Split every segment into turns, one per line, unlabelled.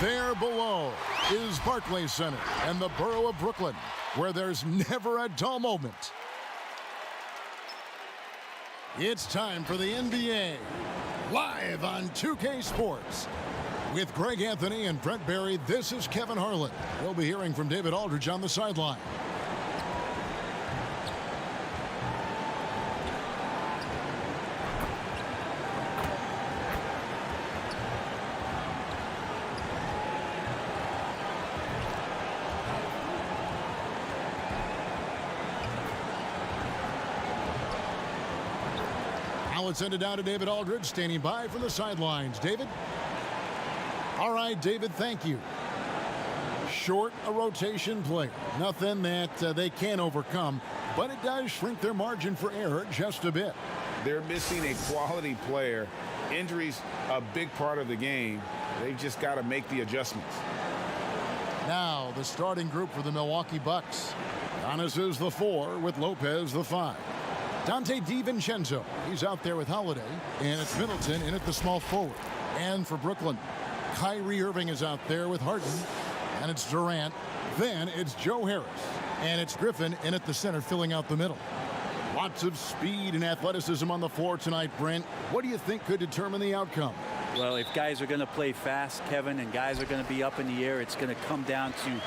There below is Barclays Center and the borough of Brooklyn, where there's never a dull moment. It's time for the NBA, live on 2K Sports. With Greg Anthony and Brent Barry, this is Kevin Harlan. We'll be hearing from David Aldridge on the sideline. Now let's send it down to David Aldridge, standing by from the sidelines. David? All right, David, thank you. Short a rotation player. Nothing that they can't overcome, but it does shrink their margin for error just a bit.
They're missing a quality player. Injuries a big part of the game. They've just got to make the adjustments.
Now the starting group for the Milwaukee Bucks. Giannis is the 4 with Lopez the 5. Dante DiVincenzo, he's out there with Holiday, and it's Middleton in at the small forward. And for Brooklyn, Kyrie Irving is out there with Harden, and it's Durant. Then it's Joe Harris, and it's Griffin in at the center filling out the middle. Lots of speed and athleticism on the floor tonight, Brent. What do you think could determine the outcome?
Well, if guys are going to play fast, Kevin, and guys are going to be up in the air, it's going to come down to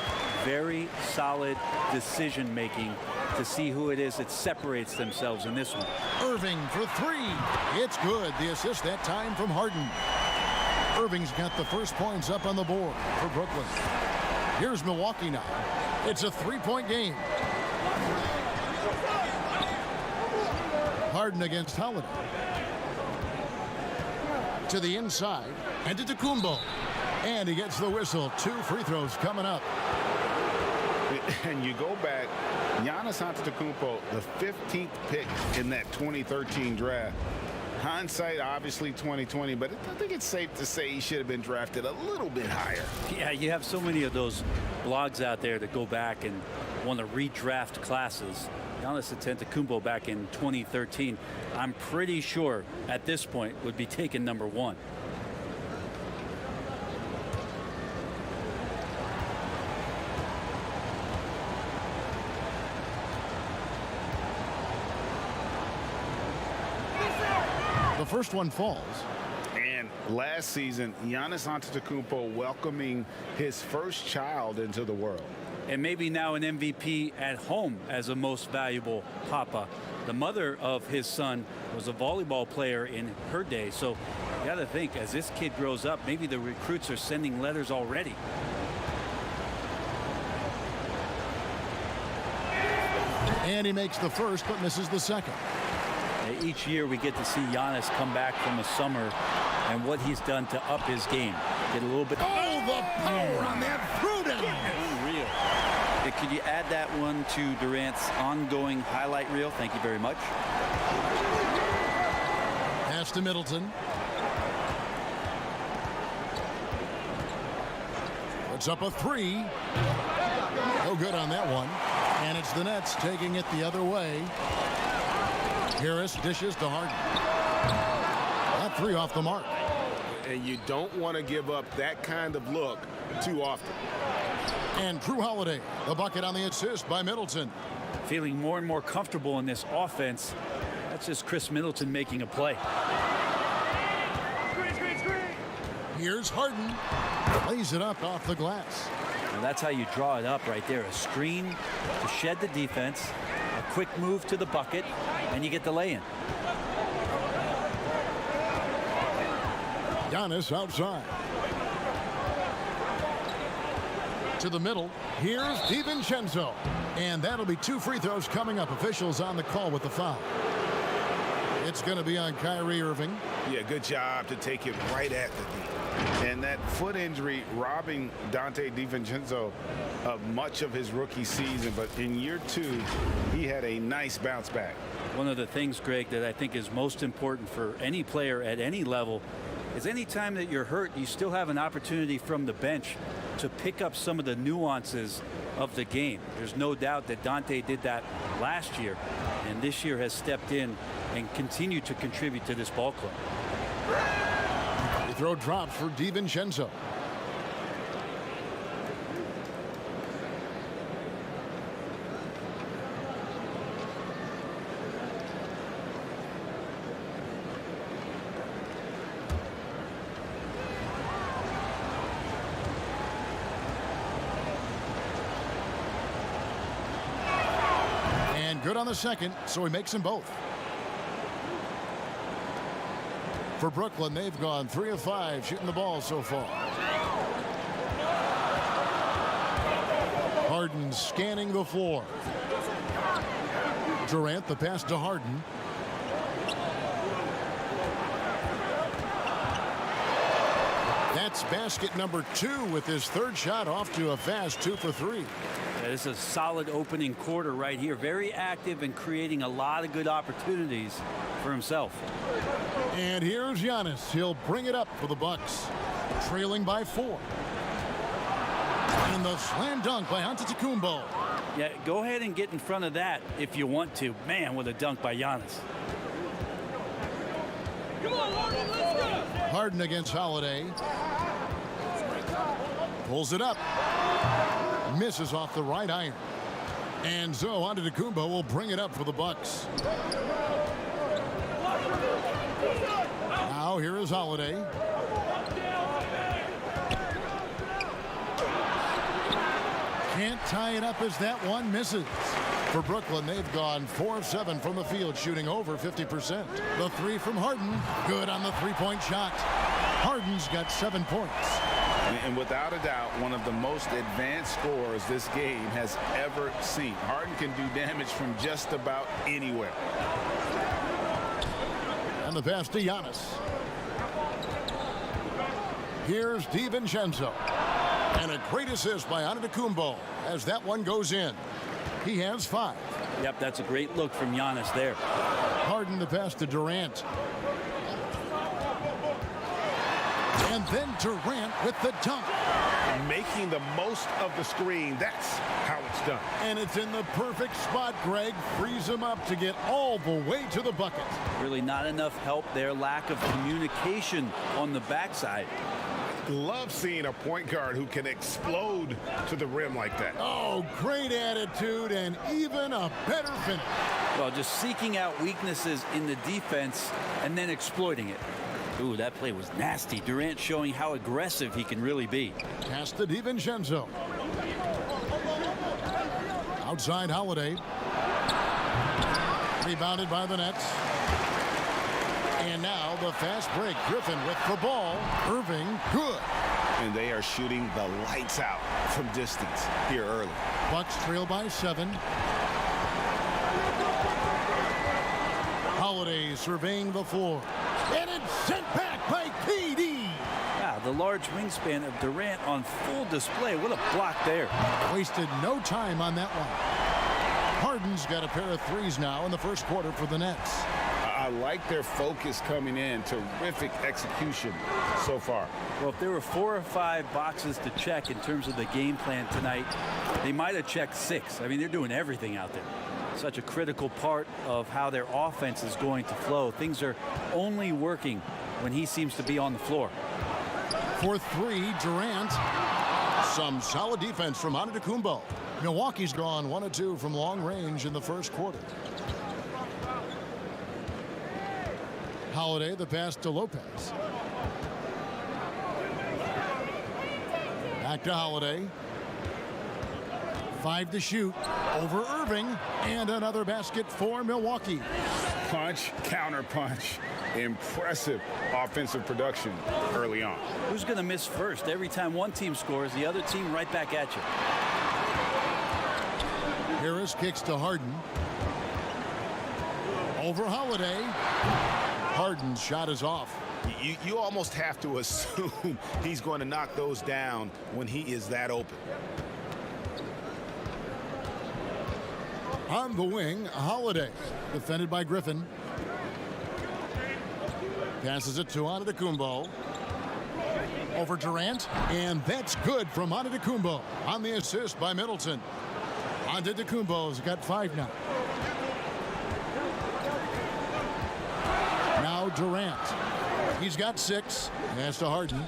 very solid decision-making to see who it is that separates themselves in this one.
Irving for 3. It's good. The assist that time from Harden. Irving's got the first points up on the board for Brooklyn. Here's Milwaukee now. It's a 3-point game. Harden against Holiday. To the inside, and to Tacumbo. And he gets the whistle. 2 free throws coming up.
And you go back, Giannis Antetokounmpo, the 15th pick in that 2013 draft. Hindsight, obviously 2020, but I think it's safe to say he should have been drafted a little bit higher.
Yeah, you have so many of those blogs out there that go back and want to redraft classes. Giannis Antetokounmpo back in 2013, I'm pretty sure at this point would be taken number 1.
The first one falls.
And last season, Giannis Antetokounmpo welcoming his first child into the world.
And maybe now an MVP at home as a most valuable papa. The mother of his son was a volleyball player in her day. So you got to think, as this kid grows up, maybe the recruits are sending letters already.
And he makes the first, but misses the second.
Each year we get to see Giannis come back from the summer and what he's done to up his game. Get a little bit.
Oh, the power on that throwdown.
Unreal. Could you add that one to Durant's ongoing highlight reel? Thank you very much.
Pass to Middleton. Puts up a 3. No good on that one. And it's the Nets taking it the other way. Harris dishes to Harden. That 3 off the mark.
And you don't want to give up that kind of look too often.
And Drew Holiday, the bucket on the assist by Middleton.
Feeling more and more comfortable in this offense. That's just Chris Middleton making a play.
Here's Harden. Lays it up off the glass.
And that's how you draw it up right there. A screen to shed the defense. A quick move to the bucket. And you get the lay-in.
Giannis outside. To the middle. Here's DiVincenzo. And that'll be 2 free throws coming up. Officials on the call with the foul. It's going to be on Kyrie Irving.
Yeah, good job to take it right at the knee. And that foot injury robbing Dante DiVincenzo of much of his rookie season. But in year 2, he had a nice bounce back.
One of the things, Greg, that I think is most important for any player at any level is any time that you're hurt, you still have an opportunity from the bench to pick up some of the nuances of the game. There's no doubt that Dante did that last year, and this year has stepped in and continued to contribute to this ball club.
The throw drops for DiVincenzo. good on the second, so he makes them both. For Brooklyn, they've gone 3 of 5 shooting the ball so far. Harden scanning the floor. Durant, the pass to Harden. That's basket number 2 with his third shot off to a fast 2 for 3.
Yeah, this is a solid opening quarter right here. Very active and creating a lot of good opportunities for himself.
And here's Giannis. He'll bring it up for the Bucks, trailing by 4. And the slam dunk by Antetokounmpo.
Yeah, go ahead and get in front of that if you want to. Man, what a dunk by Giannis.
Harden against Holiday. Pulls it up. Misses off the right iron. And so Antetokounmpo will bring it up for the Bucks. Now here is Holiday. Can't tie it up as that one misses. For Brooklyn, they've gone 4 of 7 from the field, shooting over 50%. The 3 from Harden, good on the three-point shot. Harden's got 7 points.
And without a doubt, one of the most advanced scorers this game has ever seen. Harden can do damage from just about anywhere.
And the pass to Giannis. Here's DiVincenzo. And a great assist by Antetokounmpo as that one goes in. He has 5.
Yep, that's a great look from Giannis there.
Harden the pass to Durant. And then Durant with the dunk.
Making the most of the screen. That's how it's done.
And it's in the perfect spot. Greg frees him up to get all the way to the bucket.
Really not enough help there. Lack of communication on the backside.
Love seeing a point guard who can explode to the rim like that.
Oh, great attitude and even a better finish.
Well, just seeking out weaknesses in the defense and then exploiting it. Ooh, that play was nasty. Durant showing how aggressive he can really be.
Pass to DiVincenzo. Outside Holiday. Rebounded by the Nets. And now the fast break. Griffin with the ball. Irving, good.
And they are shooting the lights out from distance here early.
Bucks trail by 7. Holiday surveying the floor. And it's sent back by KD.
Yeah, the large wingspan of Durant on full display. What a block there.
Wasted no time on that one. Harden's got a pair of threes now in the first quarter for the Nets.
I like their focus coming in. Terrific execution so far.
Well, if there were 4 or 5 boxes to check in terms of the game plan tonight, they might have checked 6. I mean, they're doing everything out there. Such a critical part of how their offense is going to flow. Things are only working when he seems to be on the floor.
For 3, Durant. Some solid defense from Antetokounmpo. Milwaukee's gone 1 of 2 from long range in the first quarter. Holiday, the pass to Lopez. Back to Holiday. 5 to shoot. Over Irving. And another basket for Milwaukee.
Punch, counter punch. Impressive offensive production early on.
Who's going to miss first? Every time one team scores, the other team right back at you.
Harris kicks to Harden. Over Holiday. Harden's shot is off.
You almost have to assume he's going to knock those down when he is that open.
On the wing, Holiday. Defended by Griffin. Passes it to Antetokounmpo. Over Durant. And that's good from Antetokounmpo on the assist by Middleton. Antetokounmpo's got 5 now. Now Durant. He's got 6. Pass to Harden.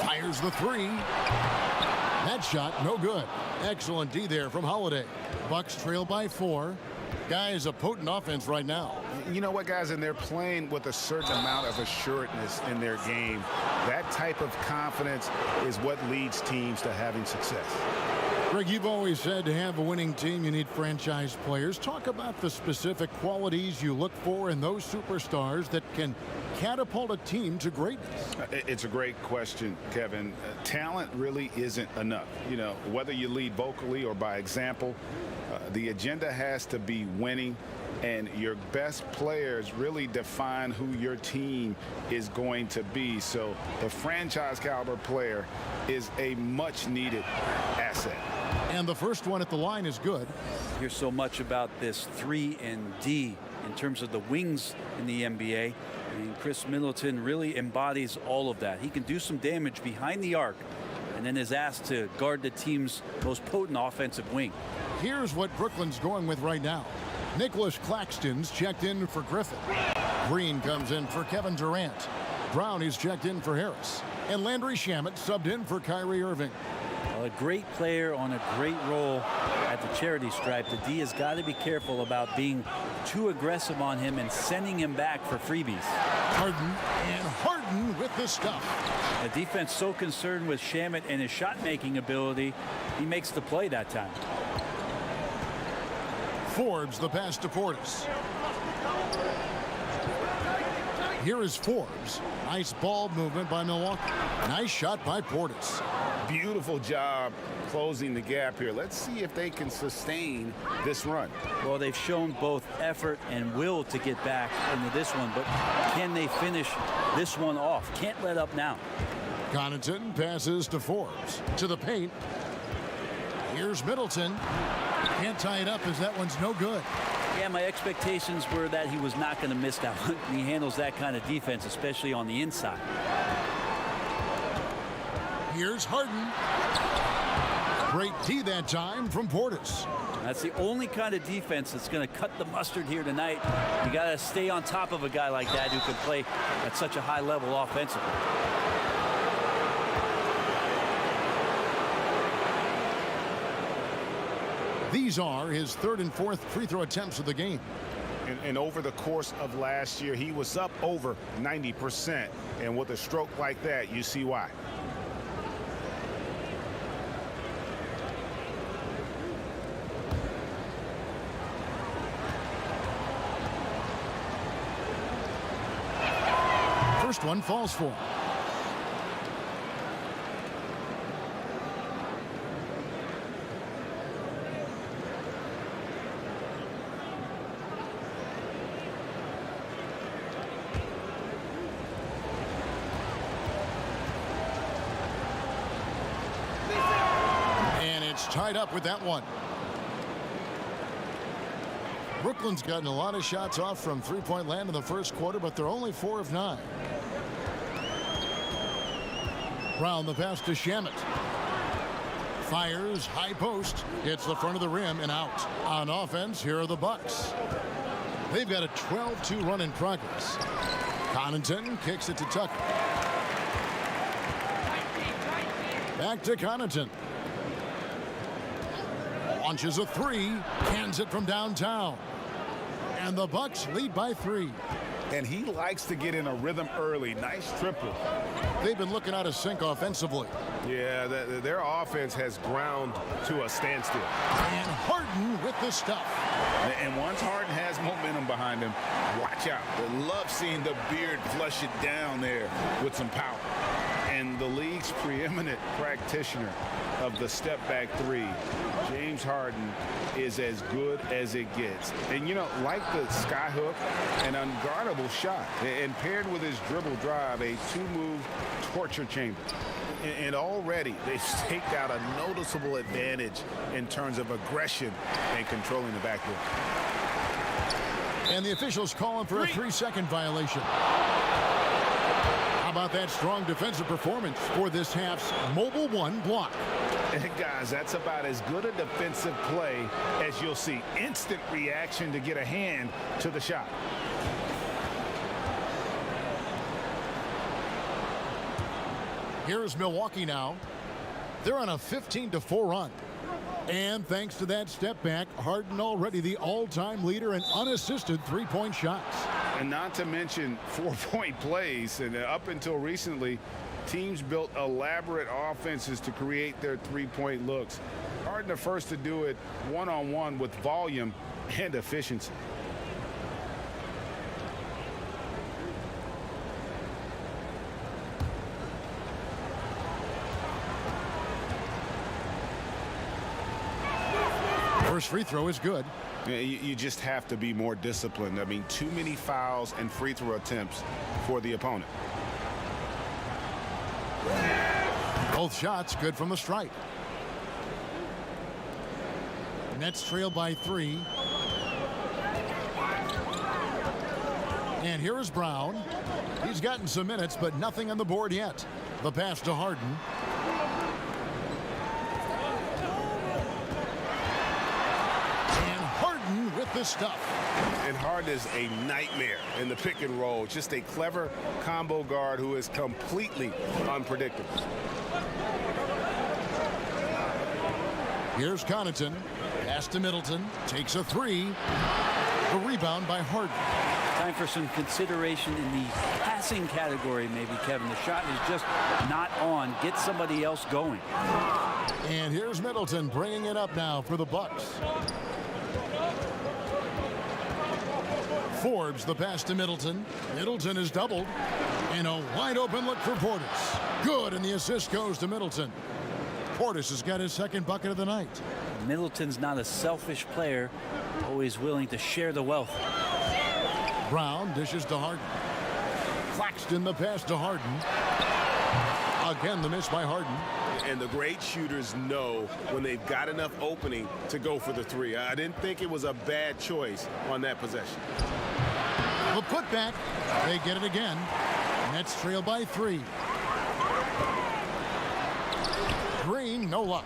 Fires the 3. That shot no good. Excellent D there from Holiday. Bucks trail by 4. Guys, a potent offense right now.
You know what, guys? And they're playing with a certain amount of assuredness in their game. That type of confidence is what leads teams to having success.
Greg, you've always said to have a winning team, you need franchise players. Talk about the specific qualities you look for in those superstars that can catapult a team to greatness.
It's a great question, Kevin. Talent really isn't enough. You know, whether you lead vocally or by example, the agenda has to be winning, and your best players really define who your team is going to be. So the franchise caliber player is a much needed asset.
And the first one at the line is good.
Hear so much about this 3 and D in terms of the wings in the NBA. And Chris Middleton really embodies all of that. He can do some damage behind the arc and then is asked to guard the team's most potent offensive wing.
Here's what Brooklyn's going with right now. Nicholas Claxton's checked in for Griffin. Green comes in for Kevin Durant. Brown is checked in for Harris. And Landry Shamet subbed in for Kyrie Irving.
A great player on a great role at the charity stripe. The D has got to be careful about being too aggressive on him and sending him back for freebies.
Harden with the stuff.
The defense so concerned with Shamet and his shot-making ability, he makes the play that time.
Forbes the pass to Portis. Here is Forbes. Nice ball movement by Milwaukee. Nice shot by Portis.
Beautiful job closing the gap here. Let's see if they can sustain this run.
Well, they've shown both effort and will to get back into this one, but can they finish this one off? Can't let up now.
Connaughton passes to Forbes. To the paint. Here's Middleton. Can't tie it up as that one's no good.
Yeah, my expectations were that he was not going to miss that one. He handles that kind of defense, especially on the inside.
Here's Harden. Great D that time from Portis.
That's the only kind of defense that's going to cut the mustard here tonight. You got to stay on top of a guy like that who can play at such a high level offensively.
These are his third and fourth free throw attempts of the game.
And over the course of last year, he was up over 90%. And with a stroke like that, you see why.
First one falls for him. And it's tied up with that one. Brooklyn's gotten a lot of shots off from three-point land in the first quarter, but they're only 4 of 9. Brown the pass to Shamet. Fires high post. Hits the front of the rim and out. On offense, here are the Bucks. They've got a 12-2 run in progress. Connaughton kicks it to Tucker. Back to Connaughton. Launches a three. Cans it from downtown. And the Bucks lead by 3.
And he likes to get in a rhythm early. Nice triple.
They've been looking out of sync offensively.
Yeah, their offense has ground to a standstill.
And Harden with the stuff.
And once Harden has momentum behind him, watch out. They love seeing the beard flush it down there with some power. And the league's preeminent practitioner of the step-back three, James Harden, is as good as it gets. And, you know, like the skyhook, an unguardable shot. And paired with his dribble drive, a two-move torture chamber. And already they've staked out a noticeable advantage in terms of aggression and controlling the backcourt.
And the officials calling for a 3-second violation. How about that strong defensive performance for this half's Mobile 1 block?
And guys, that's about as good a defensive play as you'll see. Instant reaction to get a hand to the shot.
Here's Milwaukee now. They're on a 15-4 run. And thanks to that step back, Harden already the all-time leader in unassisted three-point shots.
And not to mention 4-point plays. And up until recently, teams built elaborate offenses to create their three-point looks. Harden Harden the first to do it one-on-one with volume and efficiency.
First free throw is good.
Yeah, you just have to be more disciplined. I mean, too many fouls and free throw attempts for the opponent.
Both shots good from the stripe. Nets trail by 3. And here is Brown. He's gotten some minutes, but nothing on the board yet. The pass to Harden. And Harden with the stuff.
And Harden is a nightmare in the pick and roll. Just a clever combo guard who is completely unpredictable.
Here's Connaughton. Pass to Middleton. Takes a 3. The rebound by Harden.
Time for some consideration in the passing category, maybe, Kevin. The shot is just not on. Get somebody else going.
And here's Middleton bringing it up now for the Bucks. Forbes the pass to Middleton. Middleton is doubled. And a wide open look for Portis. Good, and the assist goes to Middleton. Portis has got his second bucket of the night.
Middleton's not a selfish player, always willing to share the wealth.
Brown dishes to Harden. Claxton the pass to Harden. Again the miss by Harden.
And the great shooters know when they've got enough opening to go for the 3. I didn't think it was a bad choice on that possession.
The putback. They get it again. Nets trail by 3. Green, no luck.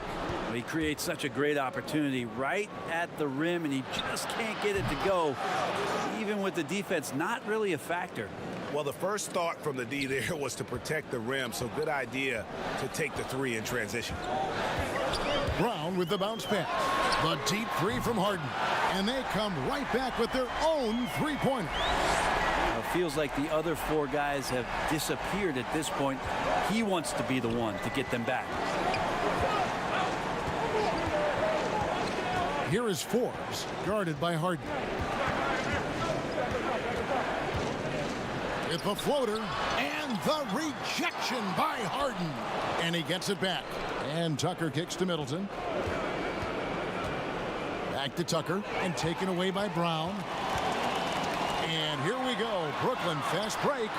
He creates such a great opportunity right at the rim, and he just can't get it to go. Even with the defense not really a factor.
Well, the first thought from the D there was to protect the rim, so good idea to take the 3 in transition.
Brown with the bounce pass. The deep 3 from Harden. And they come right back with their own three-pointer.
It feels like the other 4 guys have disappeared at this point. He wants to be the one to get them back.
Here is Forbes, guarded by Harden. With the floater, and the rejection by Harden. And he gets it back. And Tucker kicks to Middleton. Back to Tucker, and taken away by Brown. And here we go. Brooklyn fast break.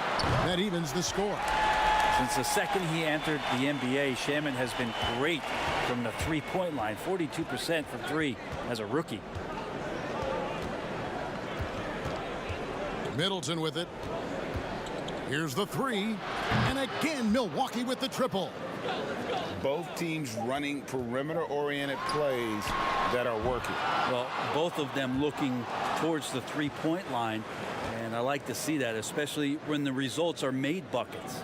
That evens the score.
Since the second he entered the NBA, Shaman has been great from the three-point line. 42% from 3 as a rookie.
Middleton with it. Here's the 3. And again, Milwaukee with the triple.
Both teams running perimeter-oriented plays that are working.
Well, both of them looking towards the three-point line. And I like to see that, especially when the results are made buckets.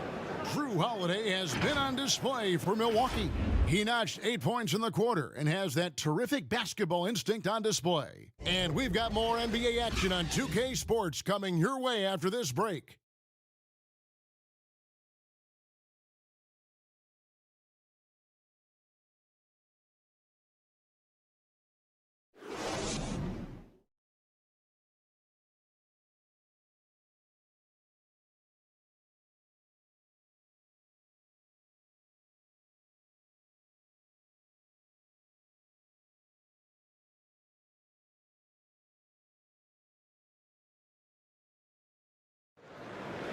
Drew Holiday has been on display for Milwaukee. He notched 8 points in the quarter and has that terrific basketball instinct on display. And we've got more NBA action on 2K Sports coming your way after this break.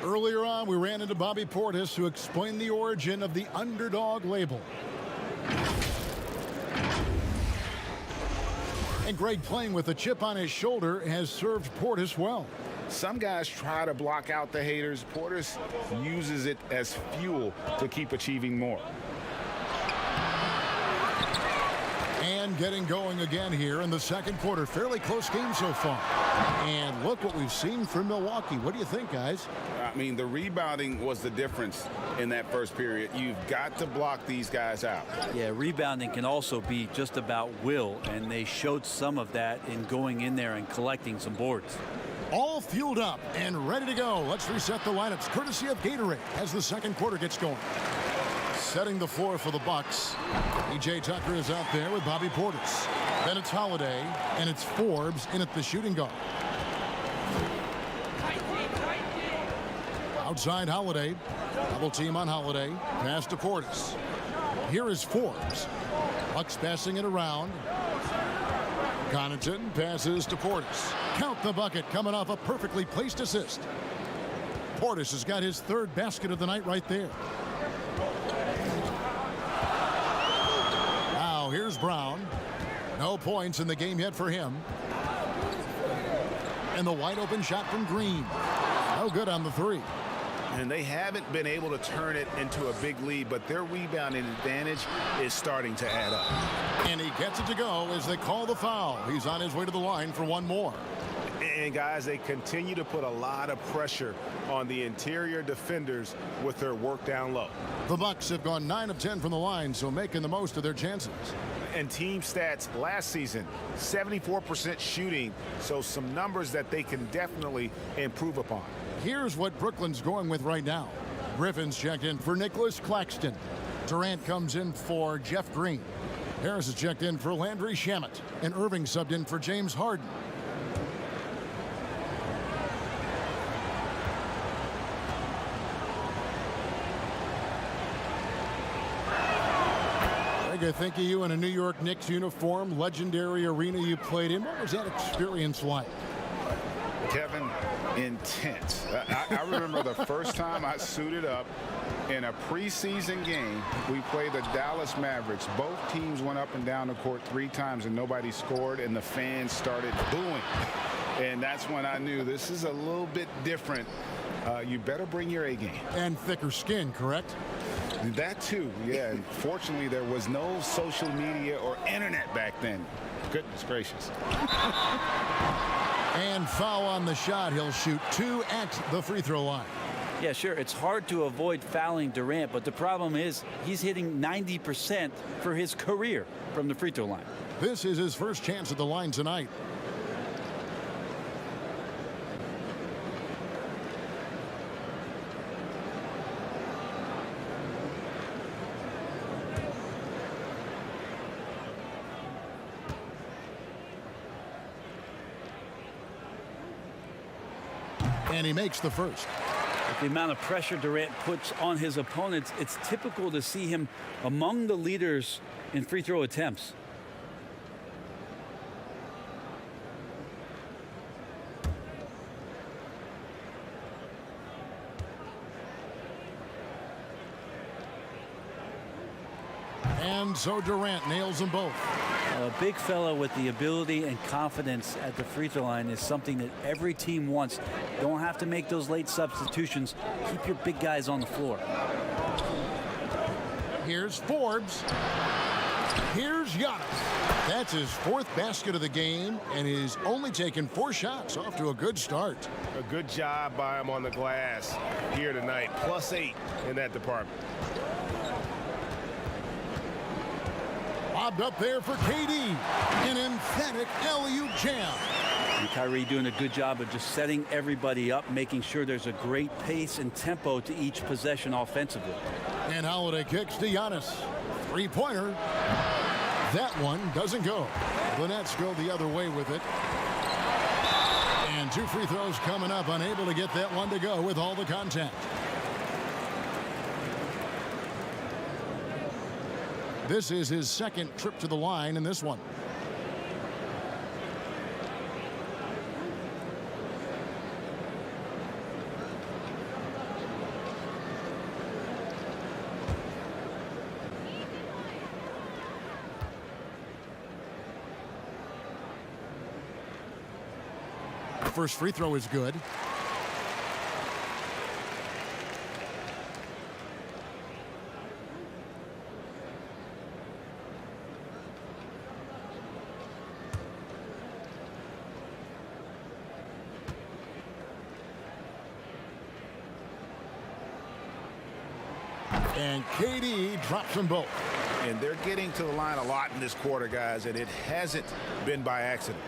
Earlier on, we ran into Bobby Portis, who explained the origin of the underdog label. And Greg, playing with a chip on his shoulder, has served Portis well.
Some guys try to block out the haters. Portis uses it as fuel to keep achieving more.
And getting going again here in the second quarter. Fairly close game so far. And look what we've seen from Milwaukee. What do you think, guys?
I mean, the rebounding was the difference in that first period. You've got to block these guys out.
Yeah, rebounding can also be just about will, and they showed some of that in going in there and collecting some boards.
All fueled up and ready to go. Let's reset the lineups courtesy of Gatorade as the second quarter gets going. setting the floor for the Bucks. E.J. Tucker is out there with Bobby Portis. Then it's Holiday, and it's Forbes in at the shooting guard. Outside Holiday. Double team on Holiday. Pass to Portis. Here is Forbes. Bucks passing it around. Connaughton passes to Portis. Count the bucket coming off a perfectly placed assist. Portis has got his third basket of the night right there. Now here's Brown. No points in the game yet for him. And the wide open shot from Green. No good on the three.
And they haven't been able to turn it into a big lead, but their rebounding advantage is starting to add up.
And he gets it to go as they call the foul. He's on his way to the line for one more.
And guys, they continue to put a lot of pressure on the interior defenders with their work down low.
The Bucks have gone 9 of 10 from the line, so making the most of their chances.
And team stats last season, 74% shooting, so some numbers that they can definitely improve upon.
Here's what Brooklyn's going with right now. Griffin's checked in for Nicholas Claxton. Durant comes in for Jeff Green. Harris is checked in for Landry Shamet. And Irving subbed in for James Harden. I think of you in a New York Knicks uniform, legendary arena you played in. What was that experience like?
Kevin, intense. I remember the first time I suited up in a preseason game. We played the Dallas Mavericks. Both teams went up and down the court 3 times and nobody scored, and the fans started booing. And that's when I knew this is a little bit different. You better bring your A game.
And thicker skin, correct?
That too, yeah. Fortunately, there was no social media or internet back then. Goodness gracious.
And foul on the shot. He'll shoot 2 at the free throw line.
Yeah, sure. It's hard to avoid fouling Durant, but the problem is he's hitting 90% for his career from the free throw line.
This is his first chance at the line tonight. And he makes the first.
With the amount of pressure Durant puts on his opponents, it's typical to see him among the leaders in free throw attempts.
And so Durant nails them both.
A big fella with the ability and confidence at the free throw line is something that every team wants. Don't have to make those late substitutions. Keep your big guys on the floor.
Here's Forbes. Here's Giannis. That's his 4th basket of the game, and he's only taken 4 shots. Off to a good start.
A good job by him on the glass here tonight. +8 in that department.
Lobbed up there for KD. An emphatic alley-oop jam.
And Kyrie doing a good job of just setting everybody up, making sure there's a great pace and tempo to each possession offensively.
And Holiday kicks to Giannis. 3-pointer. That one doesn't go. The Nets go the other way with it. And 2 free throws coming up. Unable to get that one to go with all the contact. This is his 2nd trip to the line in this one. First free throw is good. And KD drops them both.
And they're getting to the line a lot in this quarter, guys, and it hasn't been by accident.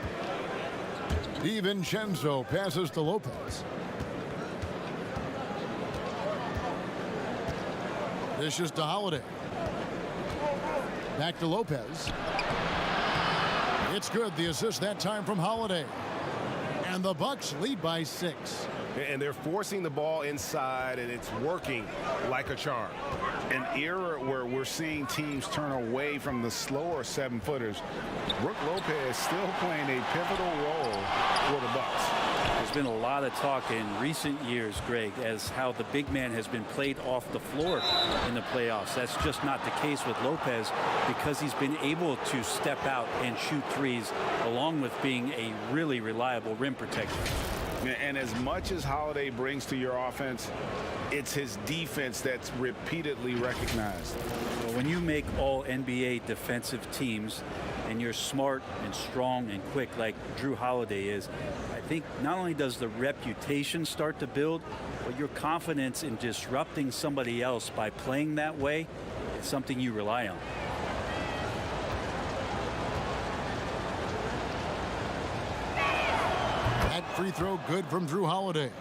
DiVincenzo passes to Lopez. Dishes to Holiday. Back to Lopez. It's good. The assist that time from Holiday. And the Bucks lead by 6.
And they're forcing the ball inside, and it's working like a charm.
An era where we're seeing teams turn away from the slower 7-footers. Brook Lopez still playing a pivotal role for the Bucks.
There's been a lot of talk in recent years, Greg, as how the big man has been played off the floor in the playoffs. That's just not the case with Lopez because he's been able to step out and shoot threes along with being a really reliable rim protector.
And as much as Holiday brings to your offense, it's his defense that's repeatedly recognized.
Well, when you make all NBA defensive teams and you're smart and strong and quick like Drew Holiday is, I think not only does the reputation start to build, but your confidence in disrupting somebody else by playing that way is something you rely on.
Free throw good from Drew Holiday.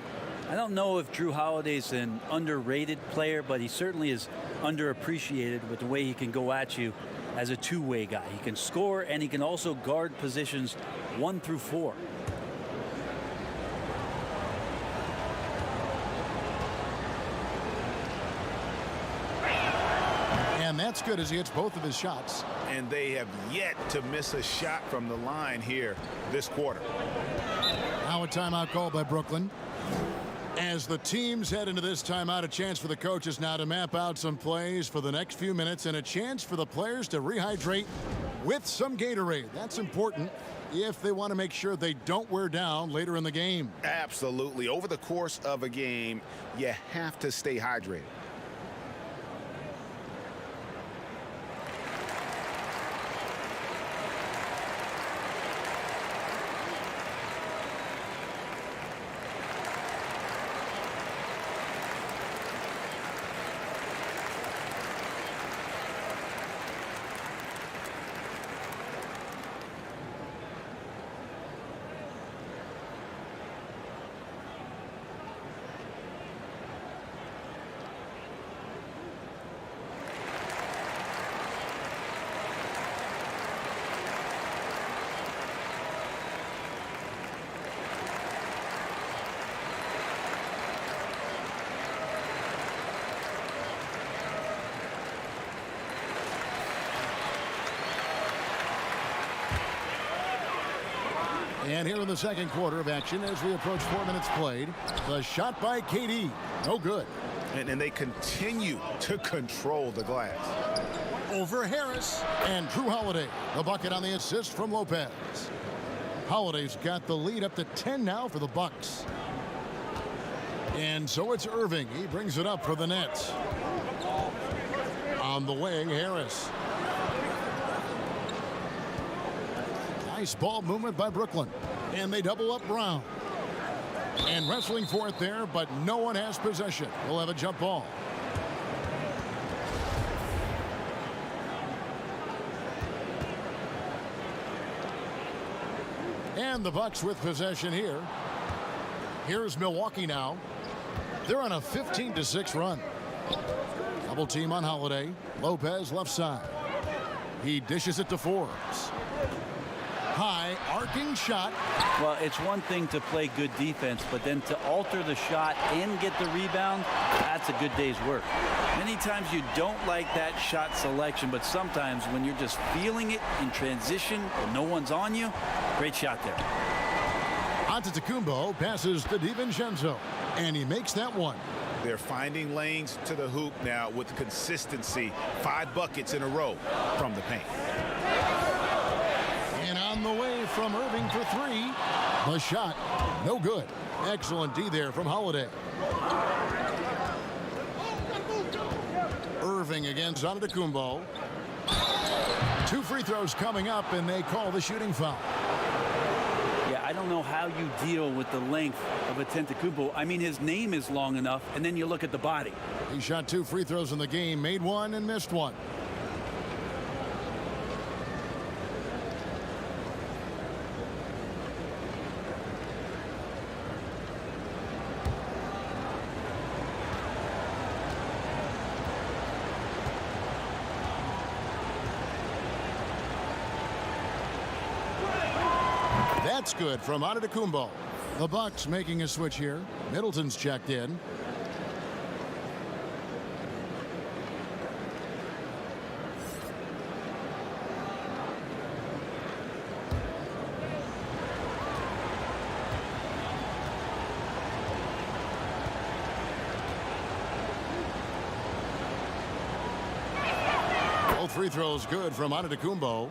I don't know if Drew Holiday's an underrated player, but he certainly is underappreciated with the way he can go at you as a two-way guy. He can score and he can also guard positions 1 through 4.
And that's good as he hits both of his shots.
And they have yet to miss a shot from the line here this quarter.
Now a timeout called by Brooklyn. As the teams head into this timeout, a chance for the coaches now to map out some plays for the next few minutes and a chance for the players to rehydrate with some Gatorade. That's important if they want to make sure they don't wear down later in the game.
Absolutely. Over the course of a game, you have to stay hydrated.
And here in the second quarter of action as we approach 4 minutes played, the shot by KD. No good.
And they continue to control the glass.
Over Harris and Drew Holiday. The bucket on the assist from Lopez. Holiday's got the lead up to 10 now for the Bucks. And so it's Irving. He brings it up for the Nets. On the wing, Harris. Nice ball movement by Brooklyn. And they double up Brown. And wrestling for it there, but no one has possession. We'll have a jump ball. And the Bucks with possession here. Here's Milwaukee now. They're on a 15-6 run. Double team on Holiday. Lopez left side. He dishes it to Forbes. High arcing shot.
Well, it's one thing to play good defense, but then to alter the shot and get the rebound, that's a good day's work. Many times you don't like that shot selection, but sometimes when you're just feeling it in transition and no one's on you, great shot there.
Antetokounmpo passes to DiVincenzo, and he makes that one.
They're finding lanes to the hoop now with consistency. 5 buckets in a row from the paint.
And on the way from Irving for 3. The shot, no good. Excellent D there from Holiday. Irving against Antetokounmpo. 2 free throws coming up, and they call the shooting foul.
Yeah, I don't know how you deal with the length of Antetokounmpo. I mean, his name is long enough, and then you look at the body.
He shot 2 free throws in the game, made 1 and missed 1. That's good from Antetokounmpo. The Bucks making a switch here. Middleton's checked in. Both free throws good from Antetokounmpo.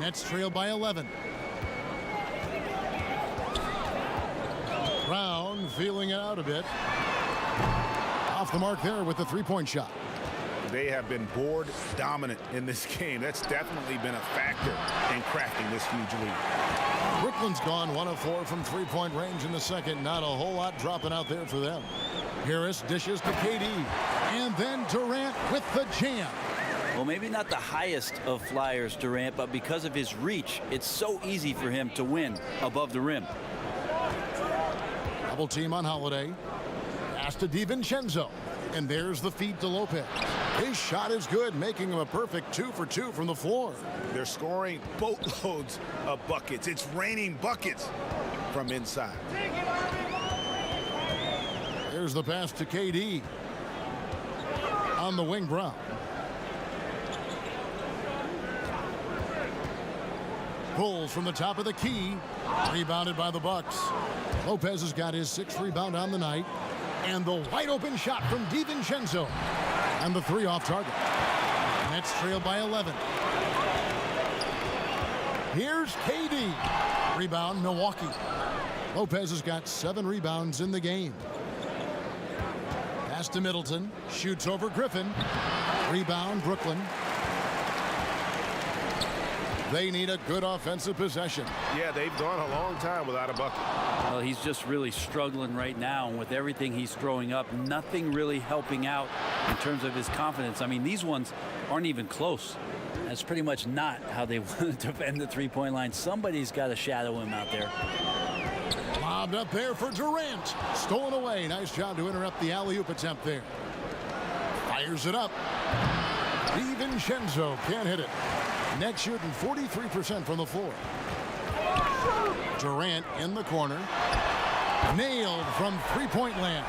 Nets trail by 11. Brown feeling it out a bit. Off the mark there with the three-point shot.
They have been board dominant in this game. That's definitely been a factor in crafting this huge lead.
Brooklyn's gone 1 of 4 from three-point range in the second. Not a whole lot dropping out there for them. Harris dishes to KD. And then Durant with the jam.
Well, maybe not the highest of flyers, Durant, but because of his reach, it's so easy for him to win above the rim.
Double team on Holiday. Pass to DiVincenzo. And there's the feed to Lopez. His shot is good, making him a perfect 2 for 2 from the floor.
They're scoring boatloads of buckets. It's raining buckets from inside.
There's the pass to KD. On the wing, Brown. Pulls from the top of the key. Rebounded by the Bucks. Lopez has got his 6th rebound on the night. And the wide open shot from DiVincenzo. And the 3 off target. Nets trail by 11. Here's KD. Rebound, Milwaukee. Lopez has got 7 rebounds in the game. Pass to Middleton. Shoots over Griffin. Rebound, Brooklyn. They need a good offensive possession.
Yeah, they've gone a long time without a bucket.
Well, he's just really struggling right now. And with everything he's throwing up, nothing really helping out in terms of his confidence. I mean, these ones aren't even close. That's pretty much not how they want to defend the three-point line. Somebody's got to shadow him out there.
Lobbed up there for Durant. Stolen away. Nice job to interrupt the alley-oop attempt there. Fires it up. DiVincenzo can't hit it. Nets shooting 43% from the floor. Durant in the corner. Nailed from three-point land.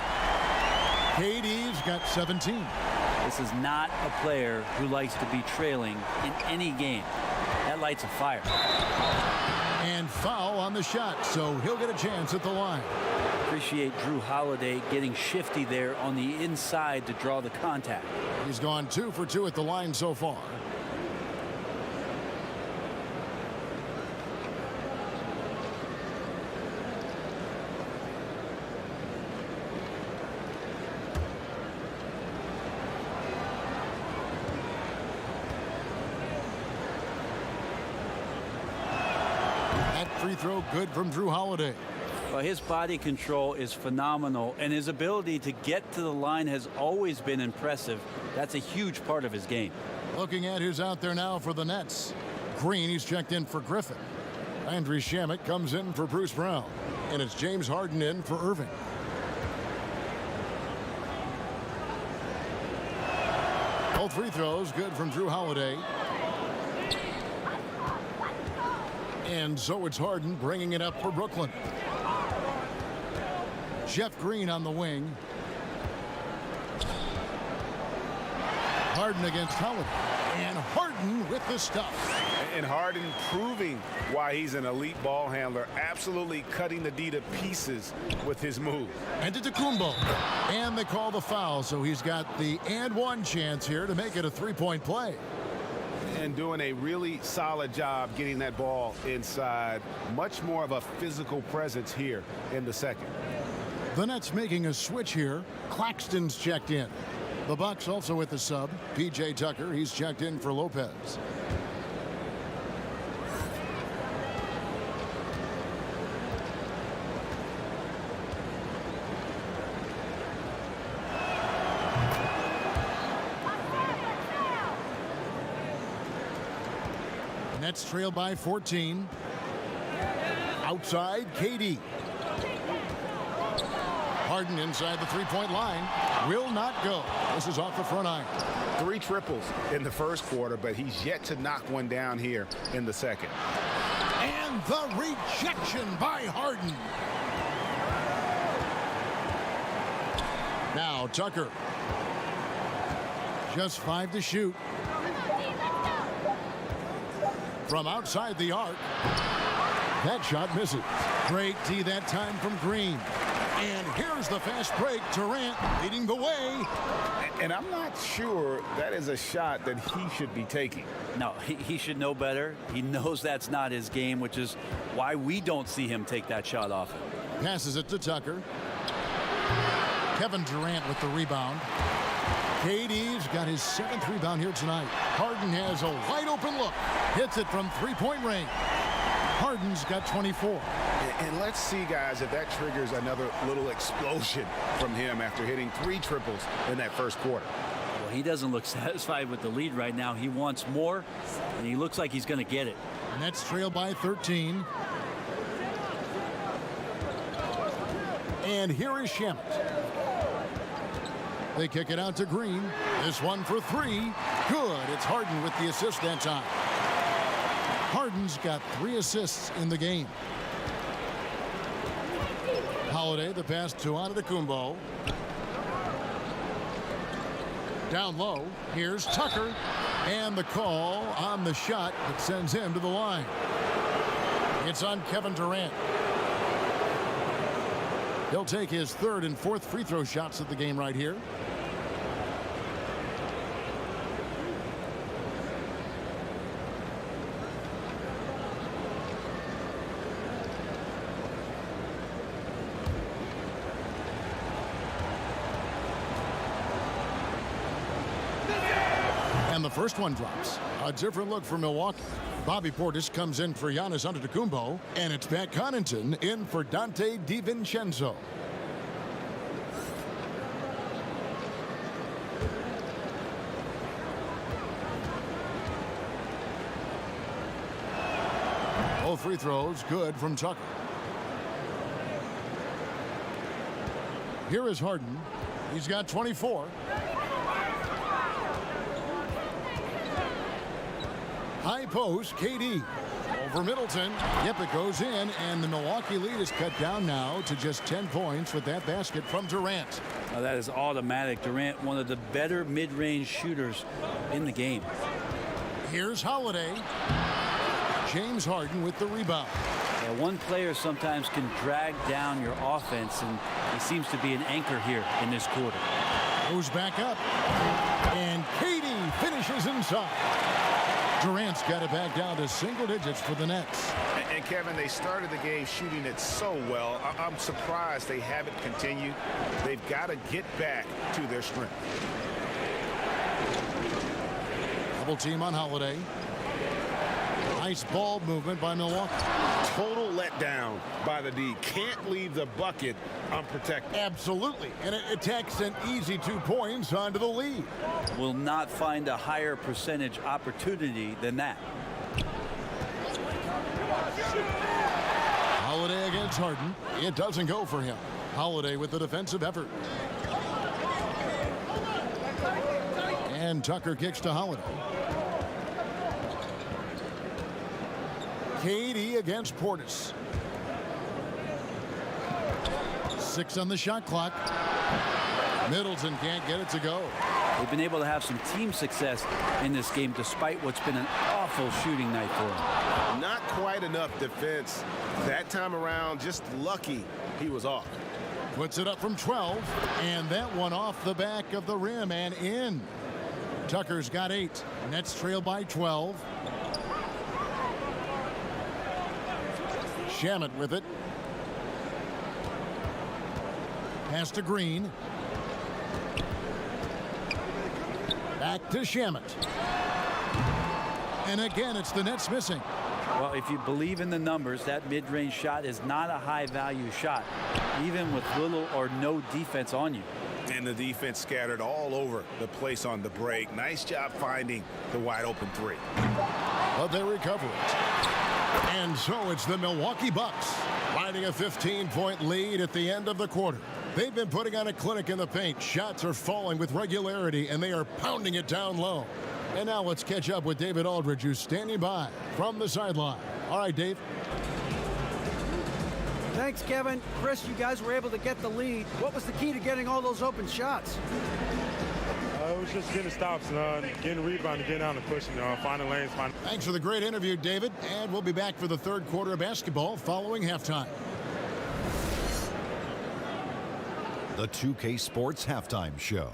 KD's got 17.
This is not a player who likes to be trailing in any game. That lights a fire.
And foul on the shot, so he'll get a chance at the line.
Appreciate Drew Holiday getting shifty there on the inside to draw the contact.
He's gone 2 for 2 at the line so far. Free throw good from Drew Holiday.
Well, his body control is phenomenal, and his ability to get to the line has always been impressive. That's a huge part of his game.
Looking at who's out there now for the Nets. Green, he's checked in for Griffin. Landry Shamet comes in for Bruce Brown. And it's James Harden in for Irving. Both free throws good from Drew Holiday. And so it's Harden bringing it up for Brooklyn. Jeff Green on the wing. Harden against Holiday. And Harden with the stuff.
And Harden proving why he's an elite ball handler. Absolutely cutting the D to pieces with his move.
And to Antetokounmpo. And they call the foul, so he's got the and one chance here to make it a three-point play.
And doing a really solid job getting that ball inside. Much more of a physical presence here in the second.
The Nets making a switch here. Claxton's checked in. The Bucks also with the sub. P.J. Tucker, he's checked in for Lopez. Nets trail by 14. Outside, KD. Harden inside the three-point line. Will not go. This is off the front iron.
3 triples in the first quarter, but he's yet to knock one down here in the second.
And the rejection by Harden. Now Tucker. Just 5 to shoot. From outside the arc. That shot misses. Great D that time from Green. And here's the fast break. Durant leading the way.
And I'm not sure that is a shot that he should be taking.
No, he should know better. He knows that's not his game, which is why we don't see him take that shot often.
Passes it to Tucker. Kevin Durant with the rebound. KD's got his 7th rebound here tonight. Harden has a wide open look. Hits it from three-point range. Harden's got 24.
And let's see, guys, if that triggers another little explosion from him after hitting 3 triples in that first quarter.
Well, he doesn't look satisfied with the lead right now. He wants more, and he looks like he's going to get it.
Nets trail by 13. And here is Shamet. They kick it out to Green. This one for 3. Good. It's Harden with the assist that time. Harden's got 3 assists in the game. Holiday, the pass to Antetokounmpo. Down low. Here's Tucker. And the call on the shot that sends him to the line. It's on Kevin Durant. He'll take his 3rd and 4th free throw shots of the game right here. And the first one drops. A different look for Milwaukee. Bobby Portis comes in for Giannis Antetokounmpo, and it's Pat Connaughton in for Dante DiVincenzo. Both free throws good from Tucker. Here is Harden. He's got 24. High post, KD. Over Middleton. Yep, it goes in, and the Milwaukee lead is cut down now to just 10 points with that basket from Durant.
Now that is automatic. Durant, one of the better mid-range shooters in the game.
Here's Holiday. James Harden with the rebound.
One player sometimes can drag down your offense, and he seems to be an anchor here in this quarter.
Goes back up. And KD finishes inside. Durant's got it back down to single digits for the Nets.
And Kevin, they started the game shooting it so well. I'm surprised they haven't continued. They've got to get back to their strength.
Double team on Holiday. Nice ball movement by Milwaukee.
Total letdown by the D. Can't leave the bucket unprotected.
Absolutely. And it takes an easy 2 points onto the lead.
Will not find a higher percentage opportunity than that.
Holiday against Harden. It doesn't go for him. Holiday with the defensive effort. And Tucker kicks to Holiday. KD against Portis. 6 on the shot clock. Middleton can't get it to go.
They've been able to have some team success in this game despite what's been an awful shooting night for them.
Not quite enough defense. That time around, just lucky he was off.
Puts it up from 12. And that one off the back of the rim and in. Tucker's got 8. Nets trail by 12. Shamet with it. Pass to Green. Back to Shamet. And again, it's the Nets missing.
Well, if you believe in the numbers, that mid-range shot is not a high-value shot, even with little or no defense on you.
And the defense scattered all over the place on the break. Nice job finding the wide open 3.
But they recover it. And so it's the Milwaukee Bucks riding a 15-point lead at the end of the quarter. They've been putting on a clinic in the paint. Shots are falling with regularity, and they are pounding it down low. And now let's catch up with David Aldridge, who's standing by from the sideline. All right, Dave.
Thanks, Kevin. Chris, you guys were able to get the lead. What was the key to getting all those open shots?
It was just getting stops, getting rebounding, getting out and pushing, finding lanes.
Thanks for the great interview, David. And we'll be back for the third quarter of basketball following halftime.
The 2K Sports Halftime Show.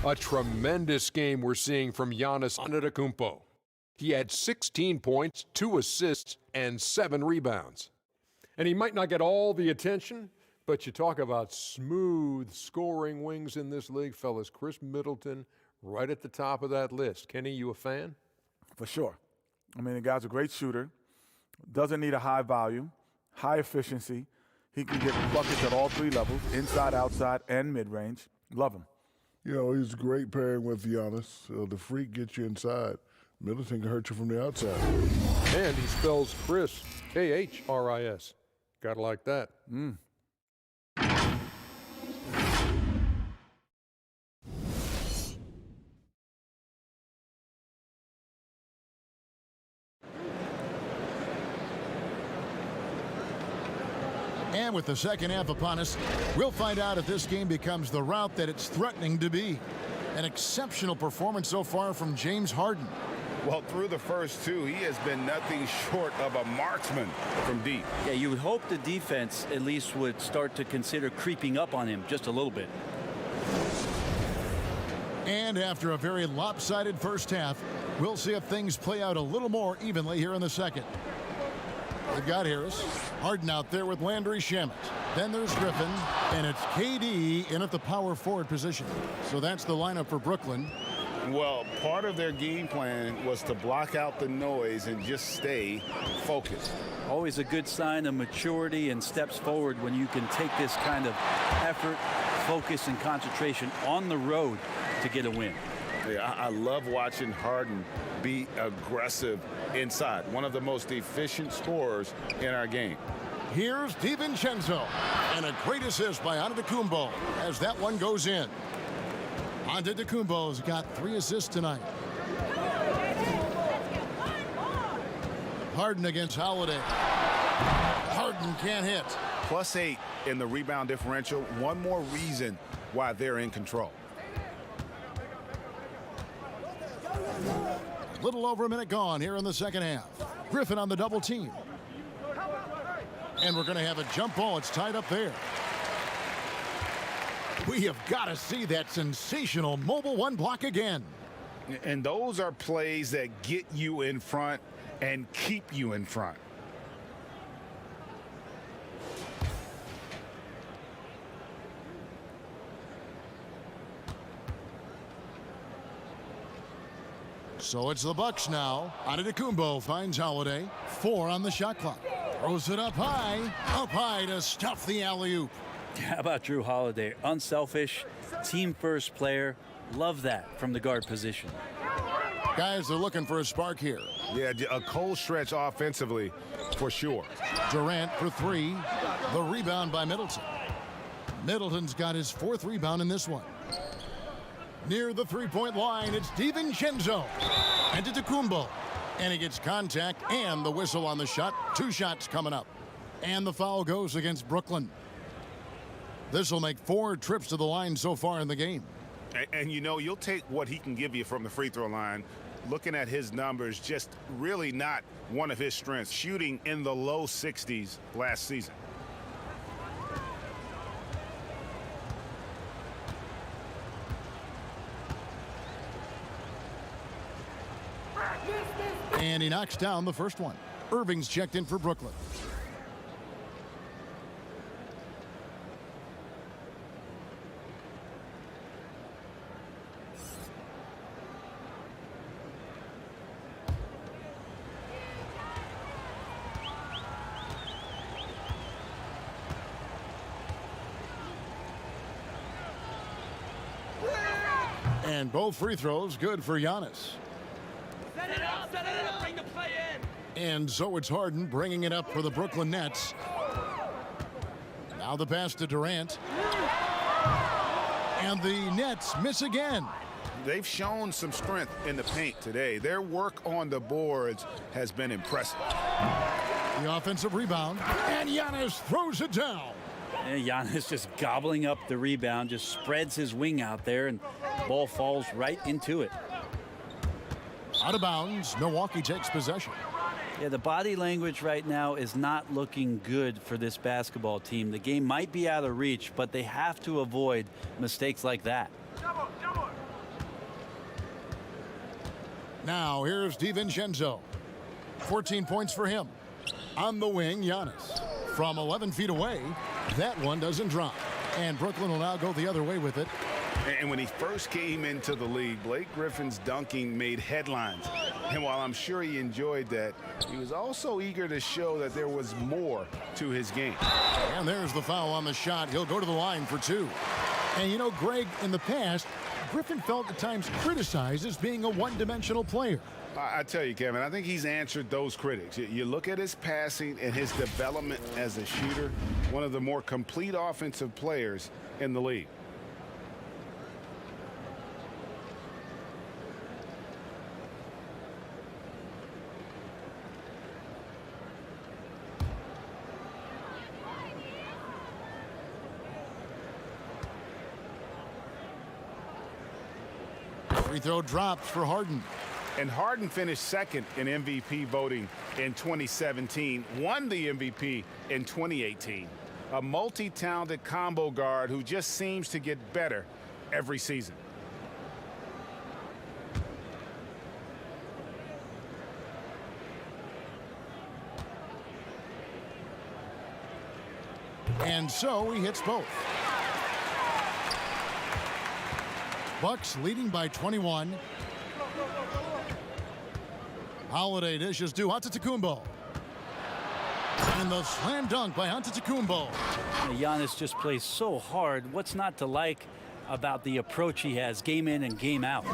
A tremendous game we're seeing from Giannis Antetokounmpo. He had 16 points, 2 assists, and 7 rebounds. And he might not get all the attention, but you talk about smooth scoring wings in this league, fellas. Chris Middleton right at the top of that list. Kenny, you a fan?
For sure. I mean, the guy's a great shooter. Doesn't need a high volume, high efficiency. He can get buckets at all 3 levels, inside, outside, and mid-range. Love him.
You know, he's great pairing with Giannis. The freak gets you inside. Middleton can hurt you from the outside.
And he spells Chris, K-H-R-I-S. Gotta like that.
And with the second half upon us, we'll find out if this game becomes the route that it's threatening to be. An exceptional performance so far from James Harden.
Well, through the first 2, he has been nothing short of a marksman from deep.
Yeah, you would hope the defense at least would start to consider creeping up on him just a little bit.
And after a very lopsided first half, we'll see if things play out a little more evenly here in the second. They've got Harris. Harden out there with Landry Shamet. Then there's Griffin. And it's KD in at the power forward position. So that's the lineup for Brooklyn.
Well, part of their game plan was to block out the noise and just stay focused.
Always a good sign of maturity and steps forward when you can take this kind of effort, focus, and concentration on the road to get a win.
Yeah, I love watching Harden be aggressive inside. One of the most efficient scorers in our game.
Here's DiVincenzo. And a great assist by Antetokounmpo as that one goes in. Antetokounmpo's got 3 assists tonight. Harden against Holiday. Harden can't hit.
+8 in the rebound differential. One more reason why they're in control.
A little over a minute gone here in the second half. Griffin on the double team. And we're going to have a jump ball. It's tied up there. We have got to see that sensational mobile 1 block again.
And those are plays that get you in front and keep you in front.
So it's the Bucks now. Antetokounmpo finds Holiday. 4 on the shot clock. Throws it up high to stuff the alley-oop.
How about Drew Holiday? Unselfish, team-first player. Love that from the guard position.
Guys are looking for a spark here.
Yeah, a cold stretch offensively for sure.
Durant for 3. The rebound by Middleton. Middleton's got his 4th rebound in this one. Near the 3-point line, it's DiVincenzo. Antetokounmpo. And he gets contact and the whistle on the shot. 2 shots coming up. And the foul goes against Brooklyn. This will make 4 trips to the line so far in the game.
And you know, you'll take what he can give you from the free throw line. Looking at his numbers, just really not one of his strengths. Shooting in the low 60s last season.
And he knocks down the first one. Irving's checked in for Brooklyn. And both free throws good for Giannis.
Set it up, bring the play in.
And so it's Harden bringing it up for the Brooklyn Nets. Now the pass to Durant. And the Nets miss again.
They've shown some strength in the paint today. Their work on the boards has been impressive.
The offensive rebound. And Giannis throws it down.
And Giannis just gobbling up the rebound, just spreads his wing out there, and the ball falls right into it.
Out of bounds. Milwaukee takes possession.
Yeah, the body language right now is not looking good for this basketball team. The game might be out of reach, but they have to avoid mistakes like that.
Now here's DiVincenzo. 14 points for him. On the wing, Giannis. From 11 feet away, that one doesn't drop. And Brooklyn will now go the other way with it.
And when he first came into the league, Blake Griffin's dunking made headlines. And while I'm sure he enjoyed that, he was also eager to show that there was more to his game.
And there's the foul on the shot. He'll go to the line for two. And you know, Greg, in the past, Griffin felt at times criticized as being a one-dimensional player.
I tell you, Kevin, I think he's answered those critics. You look at his passing and his development as a shooter, one of the more complete offensive players in the league.
Free throw drops for Harden.
And Harden finished second in MVP voting in 2017, won the MVP in 2018. A multi-talented combo guard who just seems to get better every season.
And so he hits both. Bucks leading by 21. Holiday dishes to Antetokounmpo. And the slam dunk by Antetokounmpo.
Giannis just plays so hard. What's not to like about the approach he has game in and game out?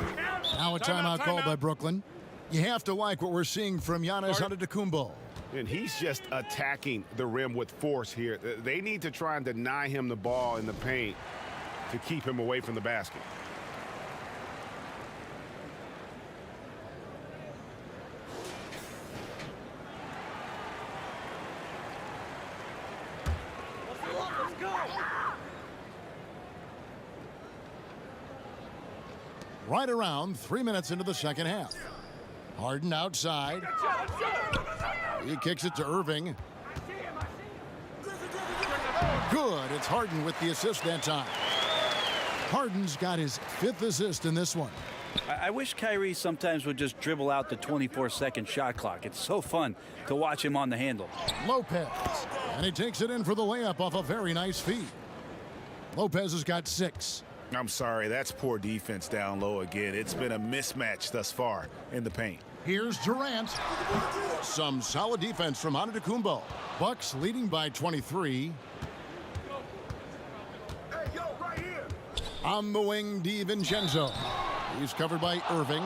Now a timeout called by Brooklyn. You have to like what we're seeing from Giannis Antetokounmpo.
And he's just attacking the rim with force here. They need to try and deny him the ball in the paint to keep him away from the basket.
Right around 3 minutes into the second half. Harden outside. He kicks it to Irving. Good. It's Harden with the assist that time. Harden's got his 5th assist in this one.
I wish Kyrie sometimes would just dribble out the 24-second shot clock. It's so fun to watch him on the handle.
Lopez. And he takes it in for the layup off a very nice feed. Lopez has got 6.
I'm sorry, that's poor defense down low again. It's been a mismatch thus far in the paint.
Here's Durant. Some solid defense from Antetokounmpo. Bucks leading by 23.
Hey, yo, right here.
On the wing, DiVincenzo. He's covered by Irving.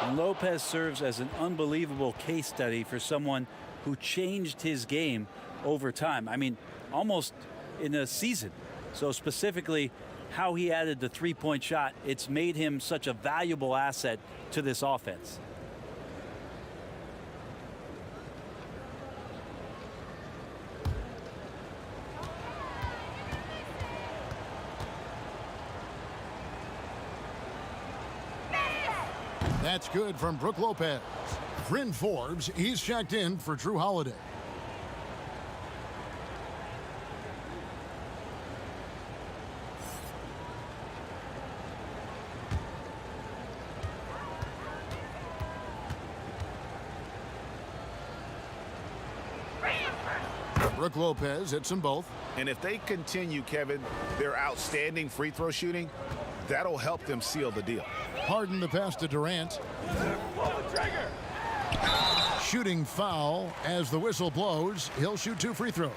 And Lopez serves as an unbelievable case study for someone who changed his game over time. I mean, almost in a season. So specifically, how he added the three-point shot, it's made him such a valuable asset to this offense.
That's good from Brook Lopez. Bryn Forbes, he's checked in for Drew Holiday. Brook Lopez hits them both.
And if they continue, Kevin, their outstanding free throw shooting, that'll help them seal the deal.
Harden the pass to Durant. Shooting foul as the whistle blows. He'll shoot 2 free throws.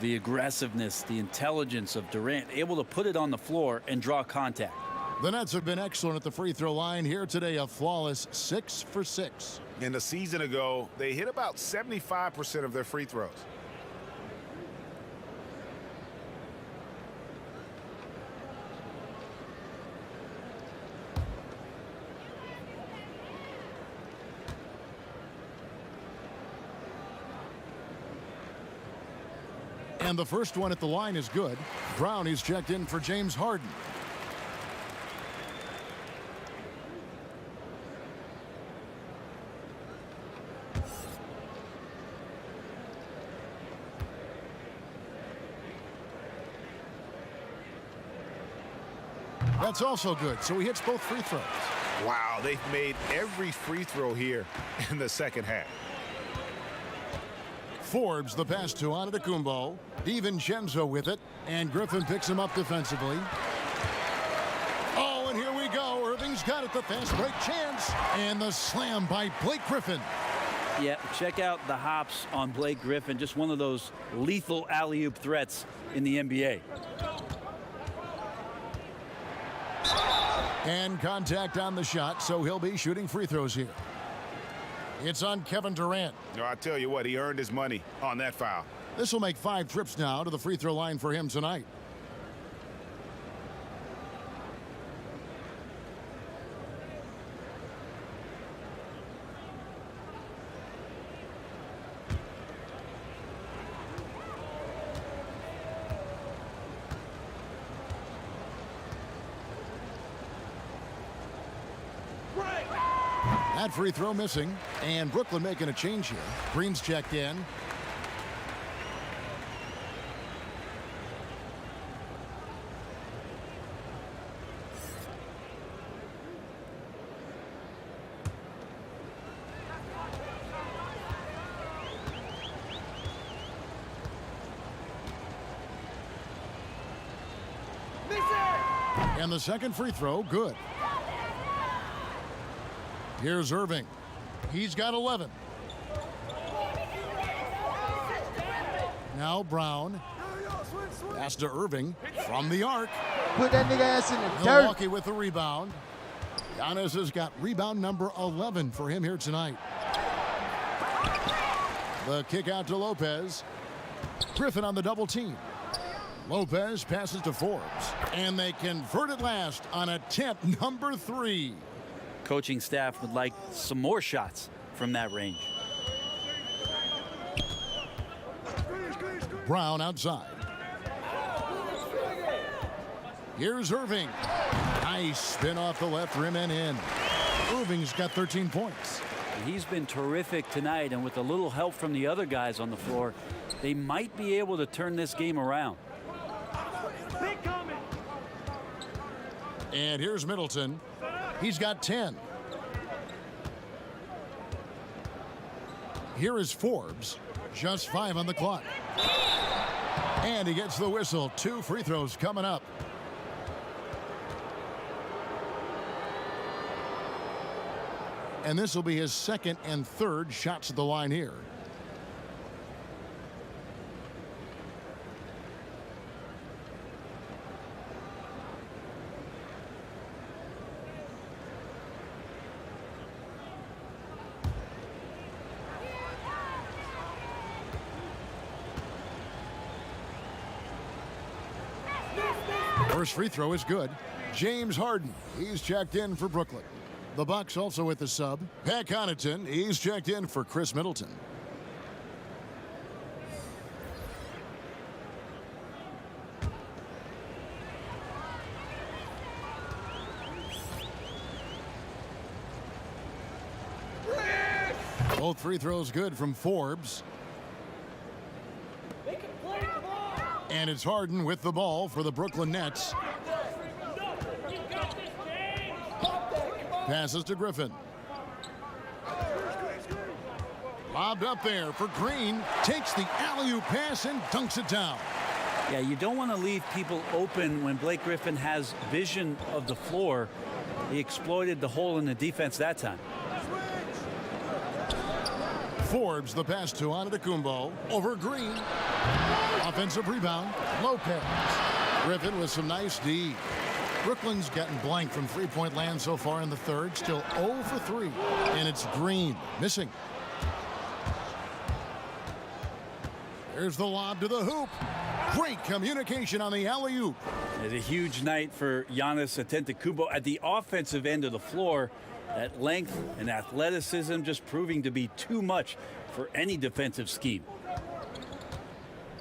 The aggressiveness, the intelligence of Durant, able to put it on the floor and draw contact.
The Nets have been excellent at the free throw line here today, a flawless 6 for 6.
And a season ago, they hit about 75% of their free throws.
And the first one at the line is good. Brown is checked in for James Harden. That's also good, so he hits both free throws.
Wow, they've made every free throw here in the second half.
Forbes the pass to Antetokounmpo. DiVincenzo with it, and Griffin picks him up defensively. Oh, and here we go. Irving's got it, the fast break chance, and the slam by Blake Griffin.
Yeah, check out the hops on Blake Griffin. Just one of those lethal alley-oop threats in the NBA.
And contact on the shot, so he'll be shooting free throws here. It's on Kevin Durant.
No, I tell you what, he earned his money on that foul.
This will make 5 trips now to the free throw line for him tonight. That free throw missing, and Brooklyn making a change here. Green's checked in. And the second free throw, good. Here's Irving. He's got 11. Now Brown. Pass to Irving from the arc.
Put that nigga ass in the dirt.
Milwaukee with the rebound. Giannis has got rebound number 11 for him here tonight. The kick out to Lopez. Griffin on the double team. Lopez passes to Forbes. And they convert at last on attempt number 3.
Coaching staff would like some more shots from that range.
Brown outside. Here's Irving. Nice spin off the left rim and in. Irving's got 13 points.
He's been terrific tonight, and with a little help from the other guys on the floor, they might be able to turn this game around.
And here's Middleton. He's got 10. Here is Forbes. Just 5 on the clock. And he gets the whistle. 2 free throws coming up. And this will be his second and third shots at the line here. First free throw is good. James Harden, he's checked in for Brooklyn. The Bucks also with the sub. Pat Connaughton, he's checked in for Chris Middleton. Both free throws good from Forbes. And it's Harden with the ball for the Brooklyn Nets. Passes to Griffin. Lobbed up there for Green. Takes the alley-oop pass and dunks it down.
Yeah, you don't want to leave people open when Blake Griffin has vision of the floor. He exploited the hole in the defense that time.
Forbes the pass to Antetokounmpo over Green. Offensive rebound. Lopez. Griffin with some nice D. Brooklyn's gotten blank from three-point land so far in the third. Still 0 for 3. And it's Green missing. There's the lob to the hoop. Great communication on the alley-oop.
It's a huge night for Giannis Antetokounmpo at the offensive end of the floor. That length and athleticism just proving to be too much for any defensive scheme.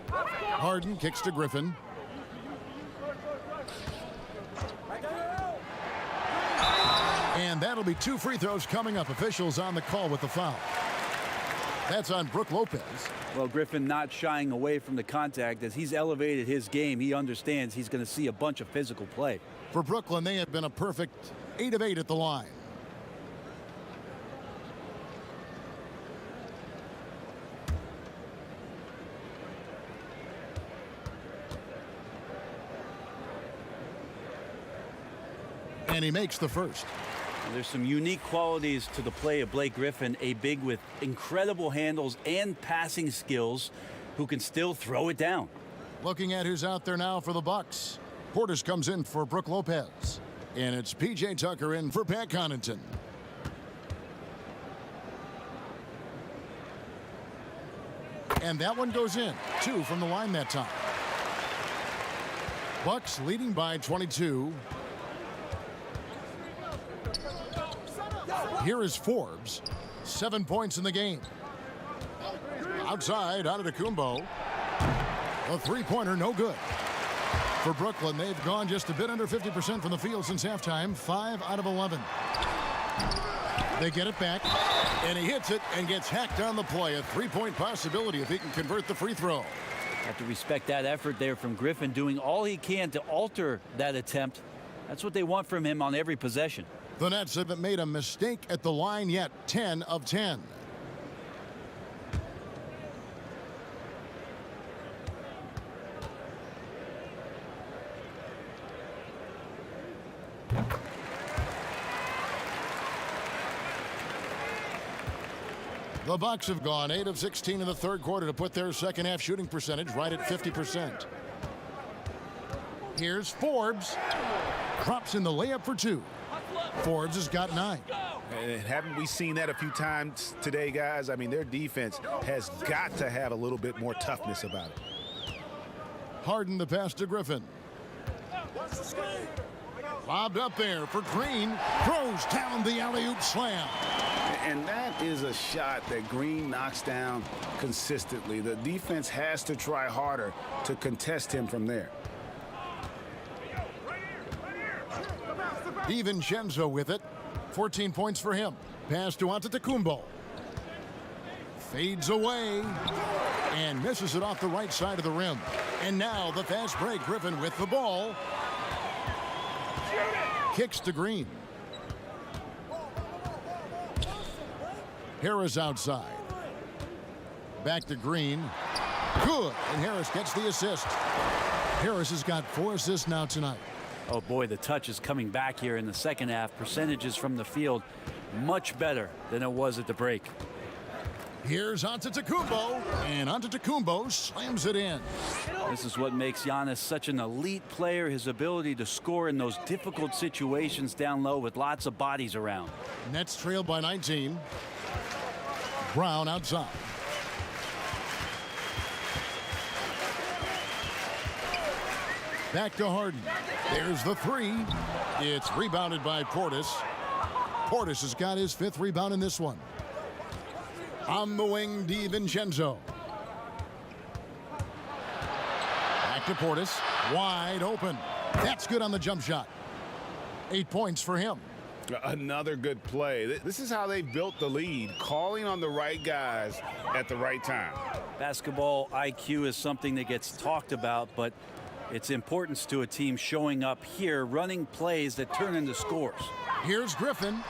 Harden kicks to Griffin. And that'll be 2 free throws coming up. Officials on the call with the foul. That's on Brook Lopez.
Well, Griffin not shying away from the contact. As he's elevated his game, he understands he's going to see a bunch of physical play.
For Brooklyn, they have been a perfect 8 of 8 at the line. And he makes the first.
There's some unique qualities to the play of Blake Griffin, a big with incredible handles and passing skills who can still throw it down.
Looking at who's out there now for the Bucks. Portis comes in for Brook Lopez. And it's P.J. Tucker in for Pat Connaughton. And that one goes in. 2 from the line that time. Bucks leading by 22. Here is Forbes. 7 points in the game. Outside, Antetokounmpo. A three-pointer, no good. For Brooklyn, they've gone just a bit under 50% from the field since halftime. 5 out of 11. They get it back, and he hits it and gets hacked on the play. A three-point possibility if he can convert the free throw.
Have to respect that effort there from Griffin, doing all he can to alter that attempt. That's what they want from him on every possession.
The Nets haven't made a mistake at the line yet. 10 of 10. The Bucks have gone 8 of 16 in the third quarter to put their second half shooting percentage right at 50%. Here's Forbes. Drops in the layup for 2. Forbes has got 9.
And haven't we seen that a few times today, guys? I mean, their defense has got to have a little bit more toughness about it.
Harden the pass to Griffin. Lobbed up there for Green. Throws down the alley-oop slam.
And that is a shot that Green knocks down consistently. The defense has to try harder to contest him from there.
DiVincenzo with it. 14 points for him. Pass to Antetokounmpo. Fades away and misses it off the right side of the rim. And now the fast break. Griffin with the ball. Kicks to Green. Harris outside. Back to Green. Good. And Harris gets the assist. Harris has got 4 assists now tonight.
Oh boy, the touch is coming back here in the second half. Percentages from the field much better than it was at the break.
Here's Antetokounmpo, and Antetokounmpo slams it in.
This is what makes Giannis such an elite player, his ability to score in those difficult situations down low with lots of bodies around.
Nets trail by 19. Brown outside. Back to Harden. There's the 3. It's rebounded by Portis. Portis has got his 5th rebound in this one. On the wing, DiVincenzo. Back to Portis. Wide open. That's good on the jump shot. 8 points for him.
Another good play. This is how they built the lead, calling on the right guys at the right time.
Basketball IQ is something that gets talked about, but its importance to a team showing up here, running plays that turn into scores.
Here's Griffin.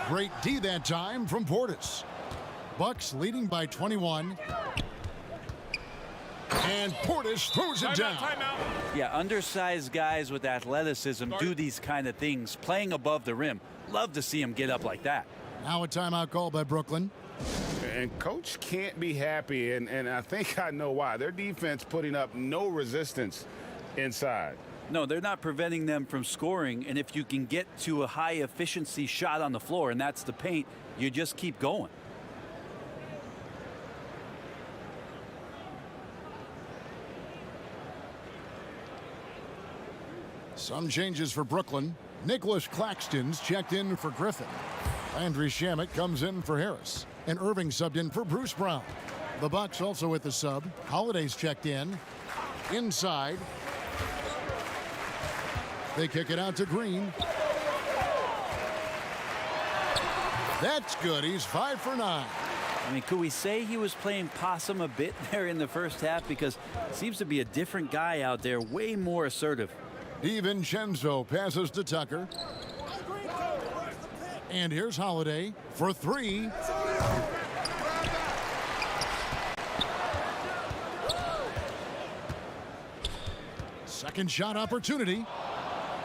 Great D that time from Portis. Bucks leading by 21. And Portis throws it down.
Yeah, undersized guys with athleticism do these kind of things, playing above the rim. Love to see him get up like that.
Now a timeout call by Brooklyn.
And coach can't be happy, and I think I know why. Their defense putting up no resistance inside.
No, they're not preventing them from scoring. And if you can get to a high efficiency shot on the floor, and that's the paint, you just keep going.
Some changes for Brooklyn. Nicholas Claxton's checked in for Griffin. Landry Shamet comes in for Harris. And Irving subbed in for Bruce Brown. The Bucks also with the sub. Holiday's checked in. Inside. They kick it out to Green. That's good. He's 5 for 9.
I mean, could we say he was playing possum a bit there in the first half? Because it seems to be a different guy out there, way more assertive.
DiVincenzo passes to Tucker. And here's Holiday for 3. Second shot opportunity.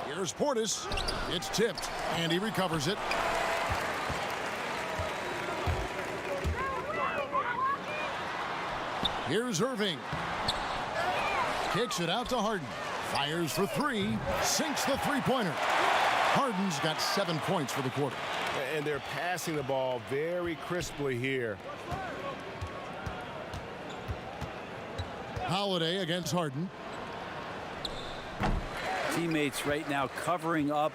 Here's Portis. It's tipped, and he recovers it. Here's Irving. Kicks it out to Harden. Fires for 3. Sinks the three-pointer. Harden's got 7 points for the quarter.
And they're passing the ball very crisply here.
Holiday against Harden.
Teammates right now covering up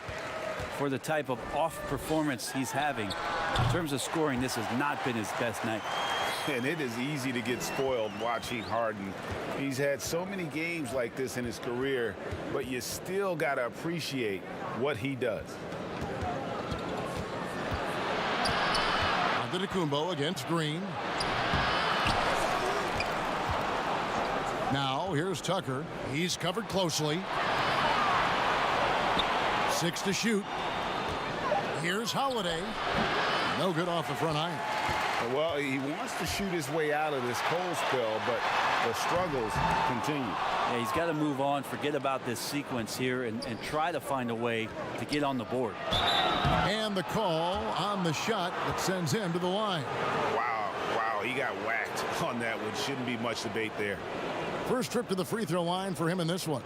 for the type of off performance he's having. In terms of scoring, this has not been his best night.
And it is easy to get spoiled watching Harden. He's had so many games like this in his career, but you still got to appreciate what he does.
Antetokounmpo against Green. Now here's Tucker. He's covered closely. 6 to shoot. Here's Holiday. No good off the front iron.
Well, he wants to shoot his way out of this cold spell, but the struggles continue.
Yeah, he's got to move on, forget about this sequence here, and try to find a way to get on the board.
And the call on the shot that sends him to the line.
Wow, he got whacked on that one. Shouldn't be much debate there.
First trip to the free throw line for him in this one.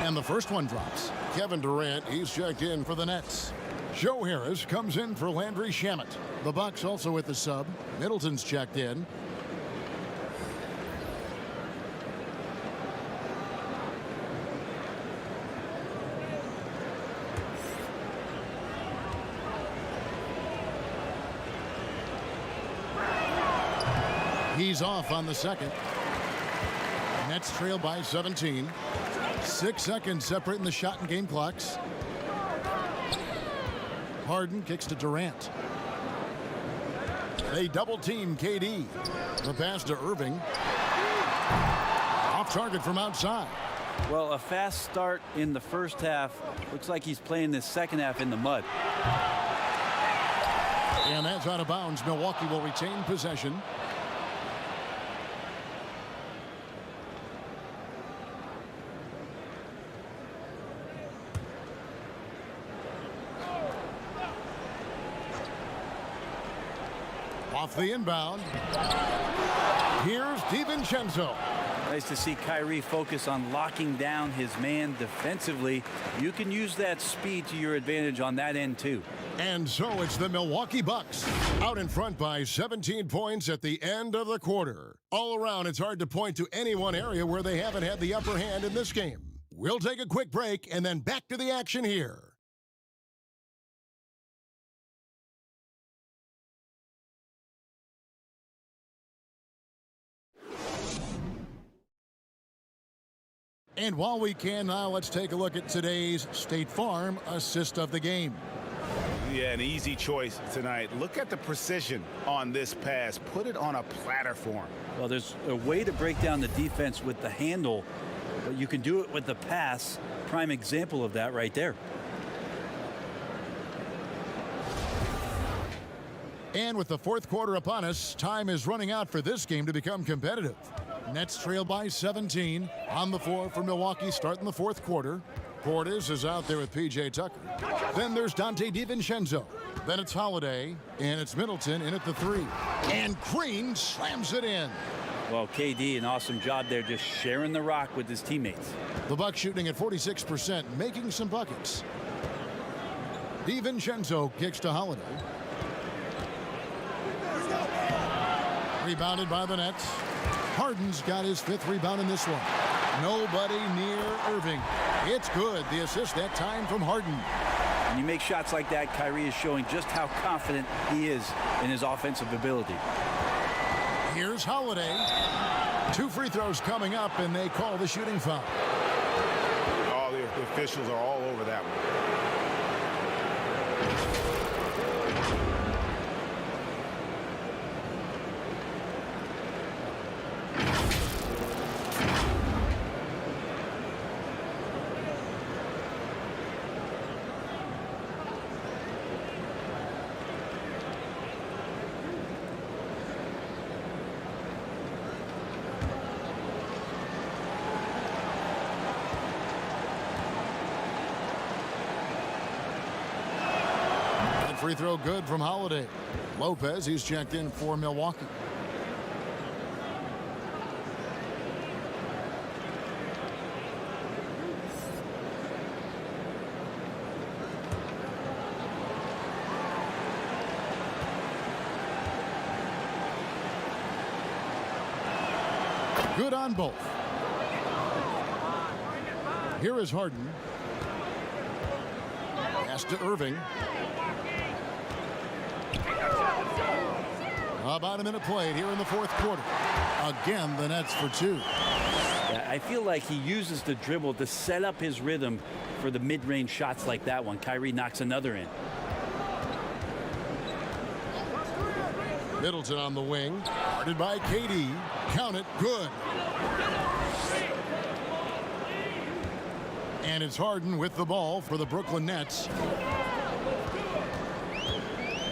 And the first one drops. Kevin Durant, he's checked in for the Nets. Joe Harris comes in for Landry Shamet. The Bucks also with the sub. Middleton's checked in. He's off on the second. Nets trail by 17. 6 seconds separating the shot and game clocks. Harden kicks to Durant. They double team KD. The pass to Irving. Off target from outside.
Well, a fast start in the first half. Looks like he's playing this second half in the mud.
And that's out of bounds. Milwaukee will retain possession. Off the inbound. Here's DiVincenzo.
Nice to see Kyrie focus on locking down his man defensively. You can use that speed to your advantage on that end too.
And so it's the Milwaukee Bucks out in front by 17 points at the end of the quarter. All around, it's hard to point to any one area where they haven't had the upper hand in this game. We'll take a quick break and then back to the action here. And while we can now, let's take a look at today's State Farm assist of the game.
Yeah, an easy choice tonight. Look at the precision on this pass. Put it on a platter form.
Well, there's a way to break down the defense with the handle, but you can do it with the pass. Prime example of that right there.
And with the fourth quarter upon us, time is running out for this game to become competitive. Nets trail by 17 on the floor for Milwaukee starting the fourth quarter. Portis is out there with P.J. Tucker. Then there's Donte DiVincenzo. Then it's Holiday, and it's Middleton in at the 3. And Green slams it in.
Well, KD, an awesome job there, just sharing the rock with his teammates.
The Bucks shooting at 46%, making some buckets. DiVincenzo kicks to Holiday. Rebounded by the Nets. Harden's got his 5th rebound in this one. Nobody near Irving. It's good. The assist that time from Harden.
When you make shots like that, Kyrie is showing just how confident he is in his offensive ability.
Here's Holiday. 2 free throws coming up, and they call the shooting foul.
All the officials are all over that one.
Free throw good from Holiday. Lopez, he's checked in for Milwaukee. Good on both. Here is Harden. Pass to Irving. About a minute played here in the fourth quarter. Again, the Nets for 2.
Yeah, I feel like he uses the dribble to set up his rhythm for the mid-range shots like that one. Kyrie knocks another in.
Middleton on the wing. Guarded by KD. Count it. Good. And it's Harden with the ball for the Brooklyn Nets.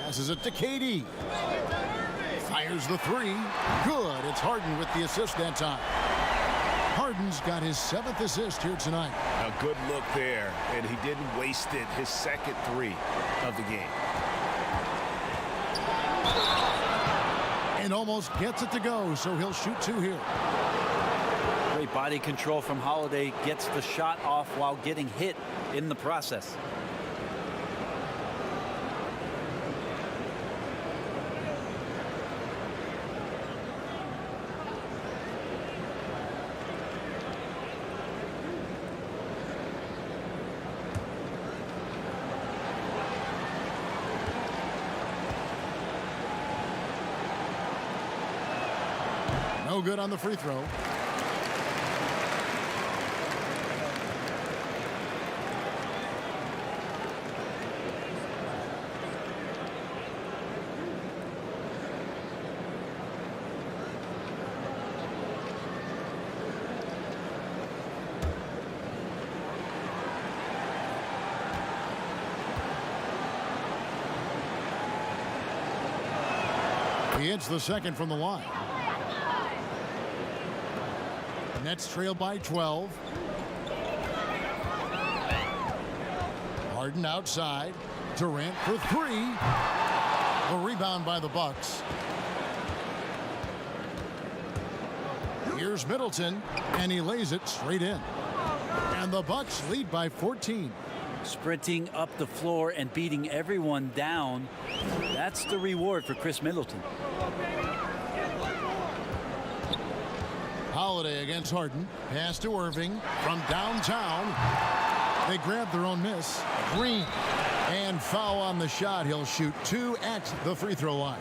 Passes it to KD. Fires the 3. Good. It's Harden with the assist that time. Harden's got his 7th assist here tonight.
A good look there, and he didn't waste it. His second 3 of the game.
And almost gets it to go, so he'll shoot 2 here.
Great body control from Holiday. Gets the shot off while getting hit in the process.
No good on the free throw. He hits the second from the line. Nets trail by 12. Harden outside. Durant for 3. A rebound by the Bucks. Here's Middleton, and he lays it straight in. And the Bucks lead by 14.
Sprinting up the floor and beating everyone down. That's the reward for Chris Middleton.
Holiday against Harden. Pass to Irving from downtown. They grab their own miss. Green. And foul on the shot. He'll shoot 2 at the free throw line.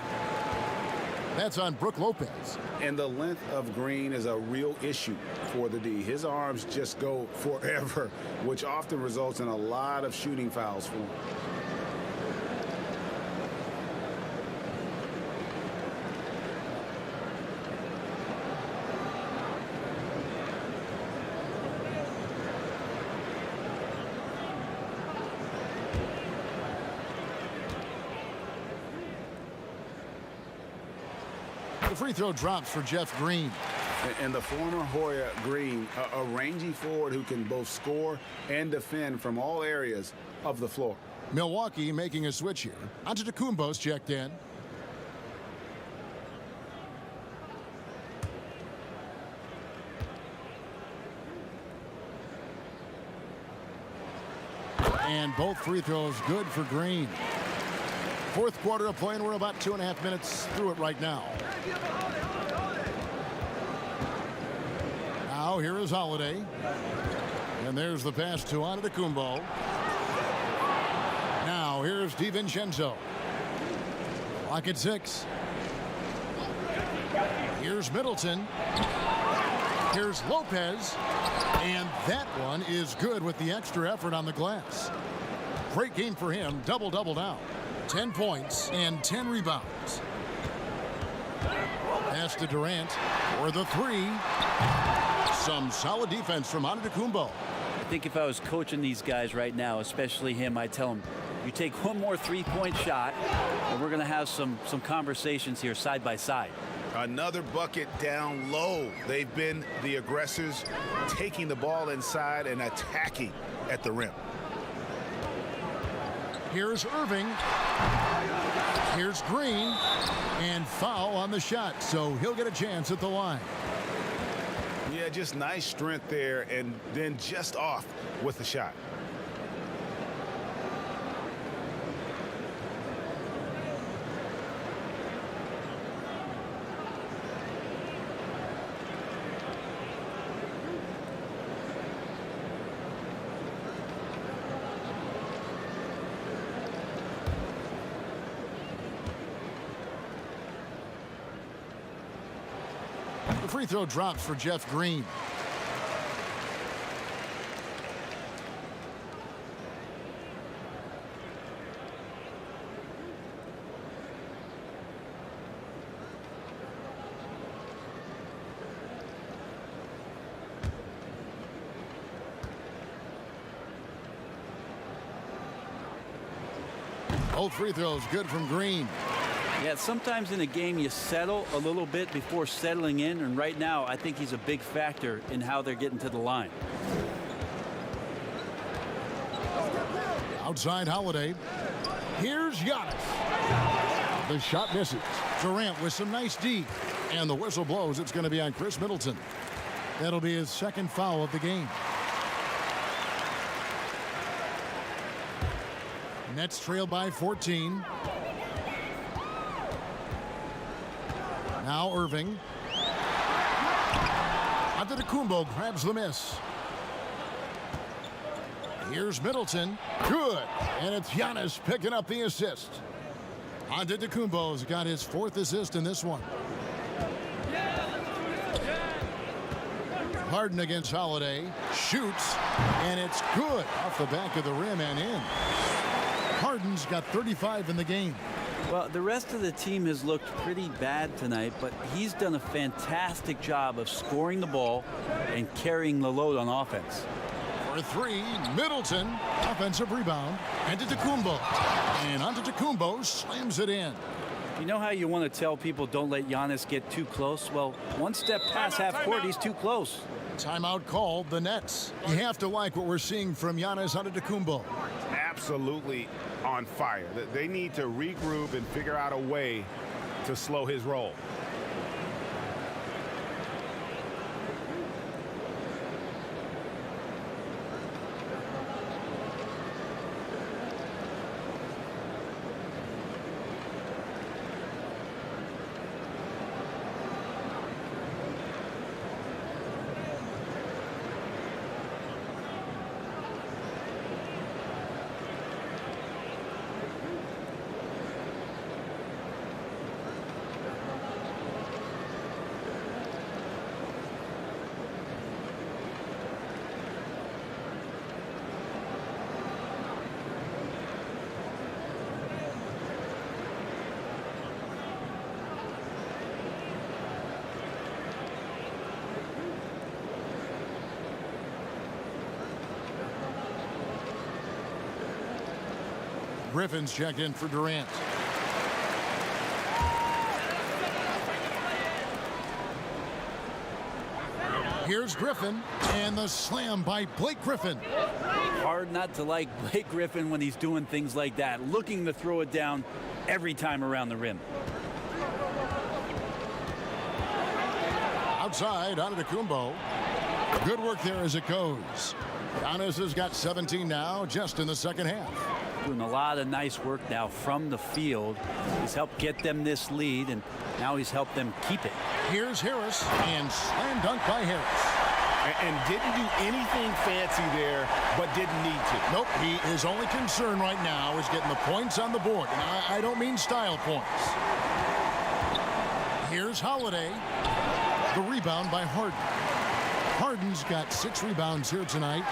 That's on Brook Lopez.
And the length of Green is a real issue for the D. His arms just go forever, which often results in a lot of shooting fouls for him.
The free throw drops for Jeff Green.
And the former Hoya Green, a rangy forward who can both score and defend from all areas of the floor.
Milwaukee making a switch here. Antetokounmpo's checked in. And both free throws good for Green. Fourth quarter of play, and we're about 2.5 minutes through it right now. Now here is Holiday. And there's the pass to Antetokounmpo. Now here's DiVincenzo. Clock at 6. Here's Middleton. Here's Lopez. And that one is good with the extra effort on the glass. Great game for him. Double-double now. 10 points and 10 rebounds. Pass to Durant for the 3. Some solid defense from Antetokounmpo.
I think if I was coaching these guys right now, especially him, I'd tell him, you take one more three-point shot, and we're going to have some conversations here side by side.
Another bucket down low. They've been the aggressors, taking the ball inside and attacking at the rim.
Here's Irving. Here's Green. And foul on the shot, so he'll get a chance at the line.
Yeah, just nice strength there, and then just off with the shot.
The free throw drops for Jeff Green. Both free throws good from Green.
Yeah, sometimes in a game you settle a little bit before settling in, and right now I think he's a big factor in how they're getting to the line.
Outside Holiday. Here's Giannis. The shot misses. Durant with some nice D. And the whistle blows. It's going to be on Chris Middleton. That'll be his second foul of the game. Nets trail by 14. Now Irving. Antetokounmpo grabs the miss. Here's Middleton. Good. And it's Giannis picking up the assist. Antetokounmpo's got his 4th assist in this one. Harden against Holiday. Shoots. And it's good. Off the back of the rim and in. Harden's got 35 in the game.
Well, the rest of the team has looked pretty bad tonight, but he's done a fantastic job of scoring the ball and carrying the load on offense.
For 3, Middleton. Offensive rebound. Antetokounmpo. And Antetokounmpo slams it in.
You know how you want to tell people don't let Giannis get too close? Well, one step past half court, he's too close.
Timeout called, the Nets. You have to like what we're seeing from Giannis Antetokounmpo.
Absolutely on fire. They need to regroup and figure out a way to slow his roll.
Griffin's checked in for Durant. Here's Griffin, and the slam by Blake Griffin.
Hard not to like Blake Griffin when he's doing things like that, looking to throw it down every time around the rim.
Outside, Antetokounmpo. Good work there as it goes. Giannis has got 17 now, just in the second half.
Doing a lot of nice work now from the field. He's helped get them this lead, and now he's helped them keep it.
Here's Harris, and slam dunk by Harris.
And didn't do anything fancy there, but didn't need to.
Nope, his only concern right now is getting the points on the board. And I don't mean style points. Here's Holiday. The rebound by Harden. Harden's got 6 rebounds here tonight.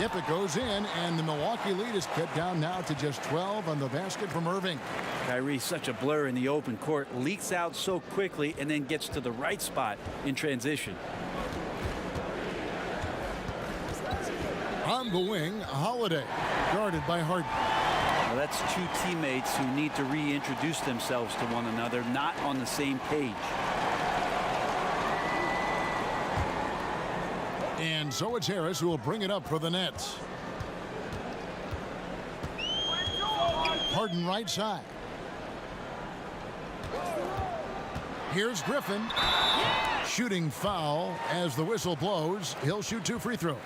Yep, it goes in, and the Milwaukee lead is cut down now to just 12 on the basket from Irving.
Kyrie, such a blur in the open court, leaks out so quickly and then gets to the right spot in transition.
On the wing, Holiday, guarded by Harden.
Well, that's two teammates who need to reintroduce themselves to one another, not on the same page.
And so it's Harris who will bring it up for the Nets. Harden right side. Here's Griffin. Shooting foul as the whistle blows. He'll shoot 2 free throws.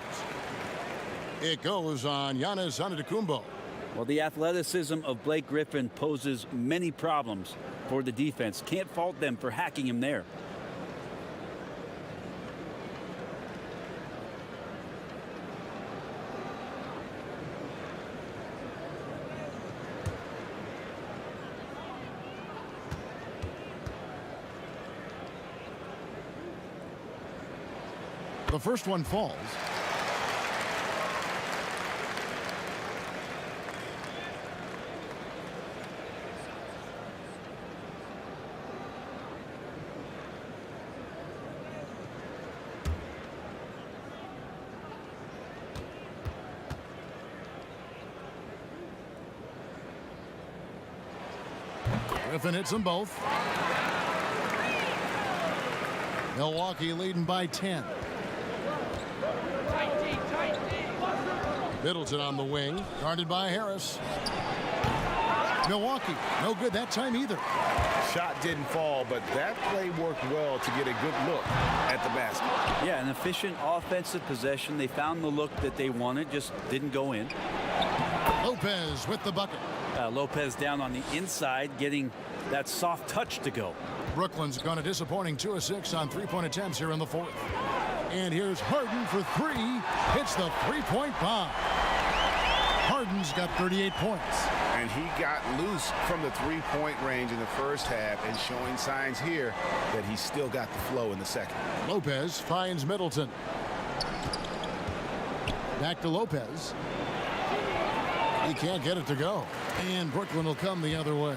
It goes on Giannis Antetokounmpo.
Well, the athleticism of Blake Griffin poses many problems for the defense. Can't fault them for hacking him there.
The first one falls. Griffin hits them both. Milwaukee leading by 10. Middleton on the wing, guarded by Harris. Milwaukee, no good that time either.
Shot didn't fall, but that play worked well to get a good look at the basket.
Yeah, an efficient offensive possession. They found the look that they wanted, just didn't go in.
Lopez with the bucket.
Lopez down on the inside, getting that soft touch to go.
Brooklyn's gone a disappointing 2 of 6 on 3-point attempts here in the fourth. And here's Harden for 3. Hits the 3-point bomb. Harden's got 38 points.
And he got loose from the 3-point range in the first half and showing signs here that he's still got the flow in the second.
Lopez finds Middleton. Back to Lopez. He can't get it to go. And Brooklyn will come the other way.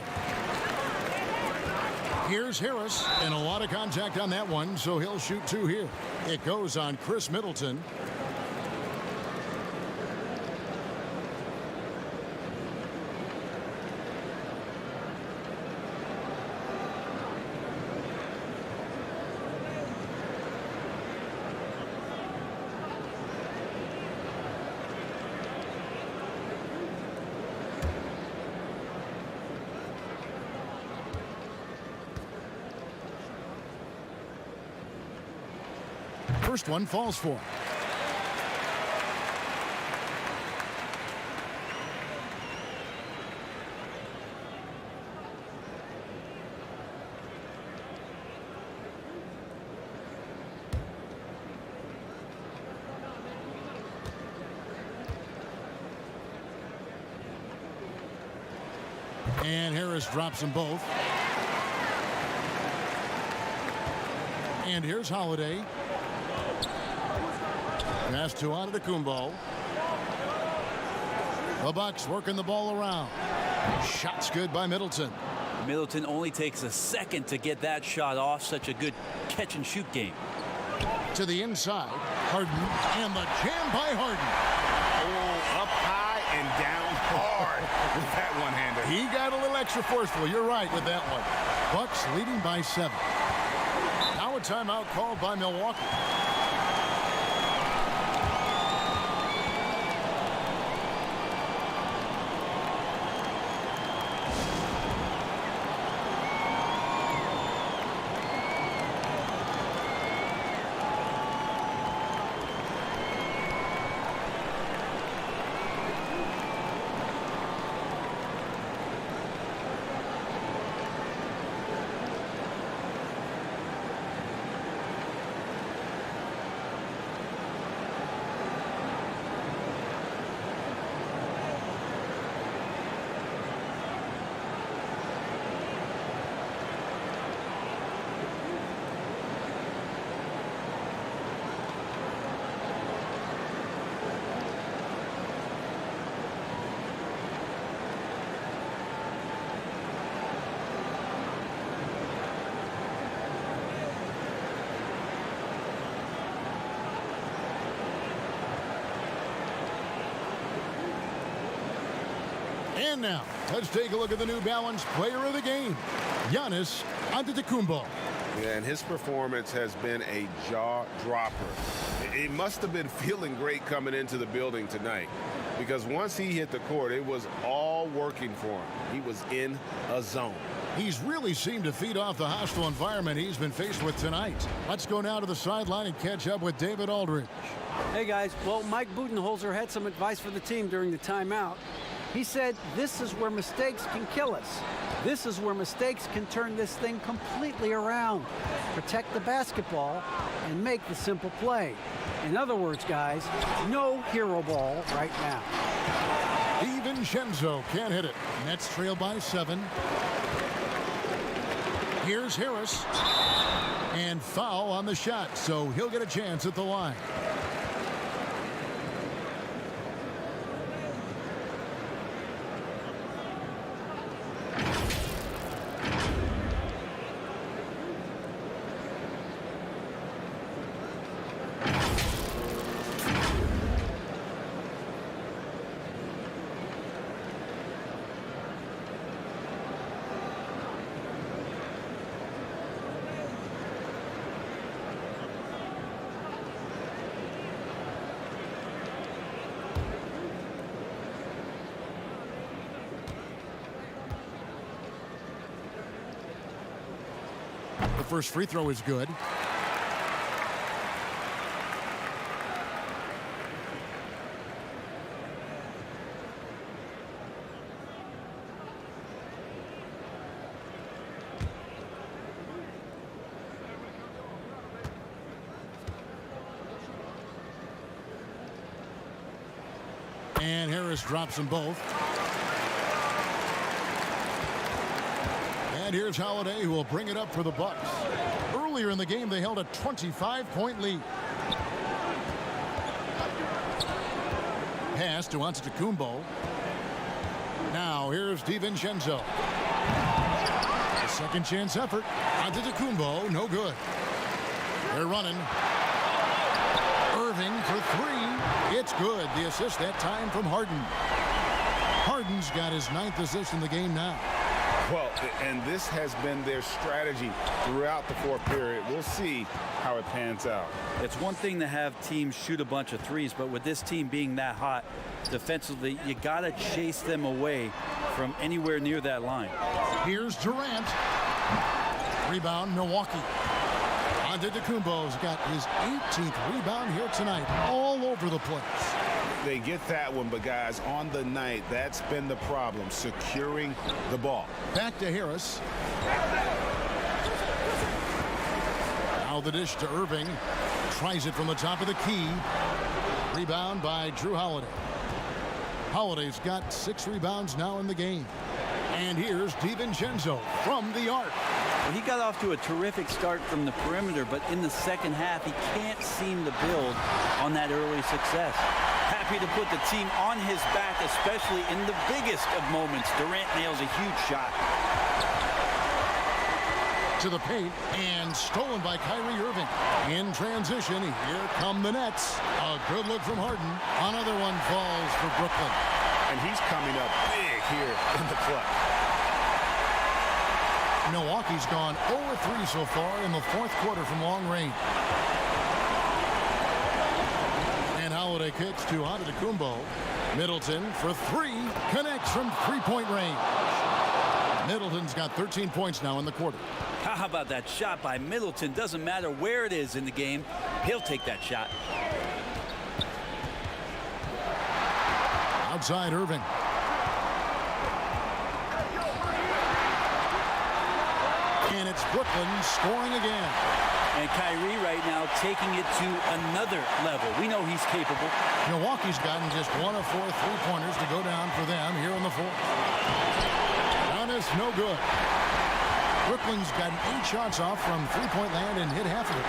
Here's Harris, and a lot of contact on that one, so he'll shoot 2 here. It goes on Chris Middleton. First one falls for him. And Harris drops them both. And here's Holiday. Pass to Antetokounmpo. The Bucks working the ball around. Shot's good by Middleton.
Middleton only takes a second to get that shot off. Such a good catch and shoot game.
To the inside. Harden. And the jam by Harden.
Oh, up high and down hard with that one-hander.
He got a little extra forceful. You're right with that one. Bucks leading by 7. Now a timeout called by Milwaukee. And now, let's take a look at the New Balance player of the game, Giannis Antetokounmpo.
Yeah, and his performance has been a jaw-dropper. He must have been feeling great coming into the building tonight, because once he hit the court, it was all working for him. He was in a zone.
He's really seemed to feed off the hostile environment he's been faced with tonight. Let's go now to the sideline and catch up with David Aldridge.
Hey, guys. Well, Mike Budenholzer had some advice for the team during the timeout. He said, this is where mistakes can kill us. This is where mistakes can turn this thing completely around. Protect the basketball and make the simple play. In other words, guys, no hero ball right now.
DiVincenzo can't hit it. Nets trail by 7. Here's Harris. And foul on the shot, so he'll get a chance at the line. The first free throw is good. And Harris drops them both. And here's Holiday, who will bring it up for the Bucks. Earlier in the game, they held a 25-point lead. Pass to Antetokounmpo. Now here's DiVincenzo. A second chance effort. Antetokounmpo, no good. They're running. Irving for 3. It's good. The assist that time from Harden. Harden's got his 9th assist in the game now.
Well, and this has been their strategy throughout the fourth period. We'll see how it pans out.
It's one thing to have teams shoot a bunch of threes, but with this team being that hot defensively, you got to chase them away from anywhere near that line.
Here's Durant. Rebound, Milwaukee. Antetokounmpo's got his 18th rebound here tonight, all over the place.
They get that one, but guys, on the night, that's been the problem, securing the ball.
Back to Harris. Now the dish to Irving. Tries it from the top of the key. Rebound by Drew Holiday. Holiday's got 6 rebounds now in the game. And here's DiVincenzo from the arc.
Well, he got off to a terrific start from the perimeter, but in the second half, he can't seem to build on that early success. Happy to put the team on his back, especially in the biggest of moments. Durant nails a huge shot.
To the paint, and stolen by Kyrie Irving. In transition, here come the Nets. A good look from Harden. Another one falls for Brooklyn.
And he's coming up big here in the clutch.
Milwaukee's gone 0-3 so far in the fourth quarter from long range. And Holiday kicks to Antetokounmpo. Middleton for three. Connects from three-point range. Middleton's got 13 points now in the quarter.
How about that shot by Middleton? Doesn't matter where it is in the game. He'll take that shot.
Outside Irving. And it's Brooklyn scoring again.
And Kyrie right now taking it to another level. We know he's capable.
Milwaukee's gotten just 1 of 4 3-pointers to go down for them here in the fourth. Giannis, no good. Brooklyn's gotten 8 shots off from three-point land and hit half of it.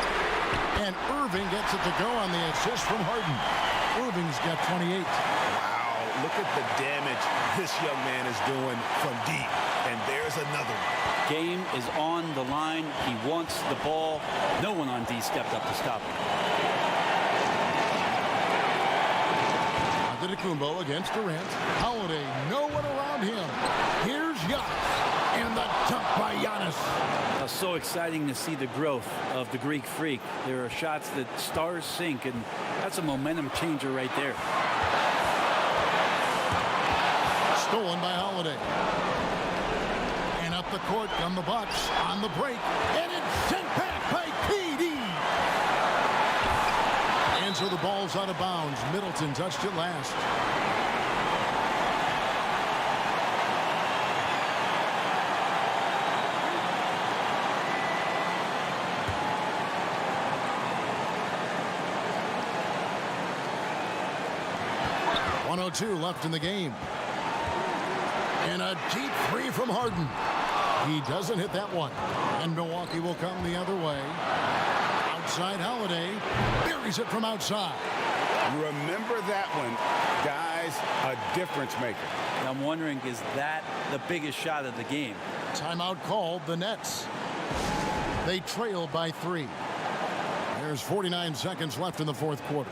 And Irving gets it to go on the assist from Harden. Irving's got 28.
Wow, look at the damage this young man is doing from deep. And there's another one.
Game is on the line. He wants the ball. No one on D stepped up to stop him.
Antetokounmpo against Durant. Holiday, no one around him. Here's Giannis. And the dunk by Giannis.
So exciting to see the growth of the Greek Freak. There are shots that stars sink, and that's a momentum changer right there.
Stolen by Holiday. And up the court come the Bucks on the break. And it's sent back by PD. And so the ball's out of bounds. Middleton touched it last. .102 left in the game. And a deep three from Harden. He doesn't hit that one. And Milwaukee will come the other way. Outside Holiday. Buries it from outside.
Remember that one, guys, a difference maker.
I'm wondering, is that the biggest shot of the game?
Timeout called the Nets. They trail by 3. There's 49 seconds left in the fourth quarter.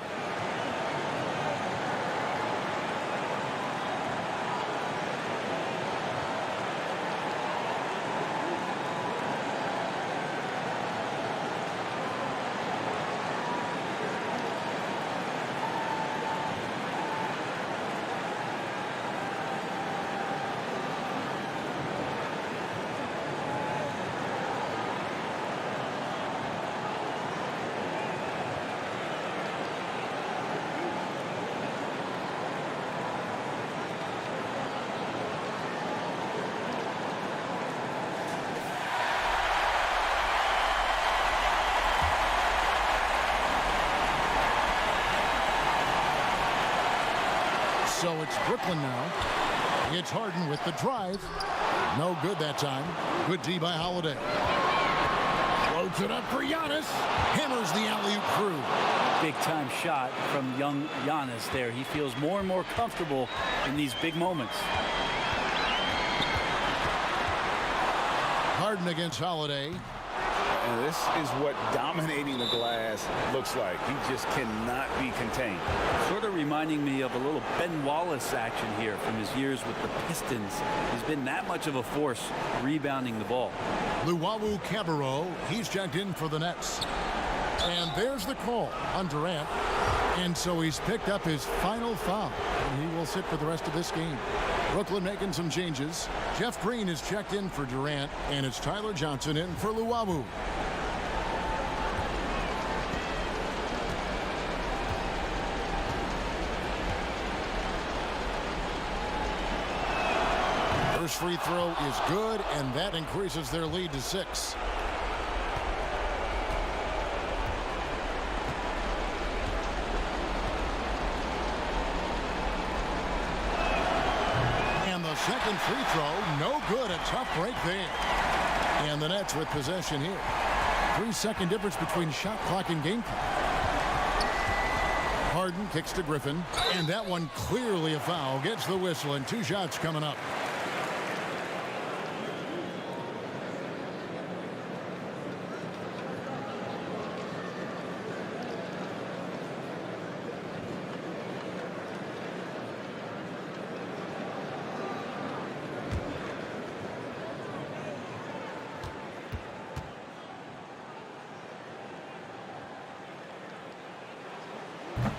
So it's Brooklyn now. It's Harden with the drive. No good that time. Good D by Holiday. Floats it up for Giannis. Hammers the alley-oop through.
Big time shot from young Giannis there. He feels more and more comfortable in these big moments.
Harden against Holiday.
And this is what dominating the glass looks like. He just cannot be contained.
Sort of reminding me of a little Ben Wallace action here from his years with the Pistons. He's been that much of a force rebounding the ball.
Luwawu Cabarro, he's checked in for the Nets. And there's the call on Durant. And so he's picked up his final foul. And he will sit for the rest of this game. Brooklyn making some changes. Jeff Green is checked in for Durant. And it's Tyler Johnson in for Luwawu. First free throw is good, and that increases their lead to 6. And the second free throw, no good. A tough break there. And the Nets with possession here. 3-second difference between shot clock and game clock. Harden kicks to Griffin, and that one clearly a foul. Gets the whistle, and 2 shots coming up.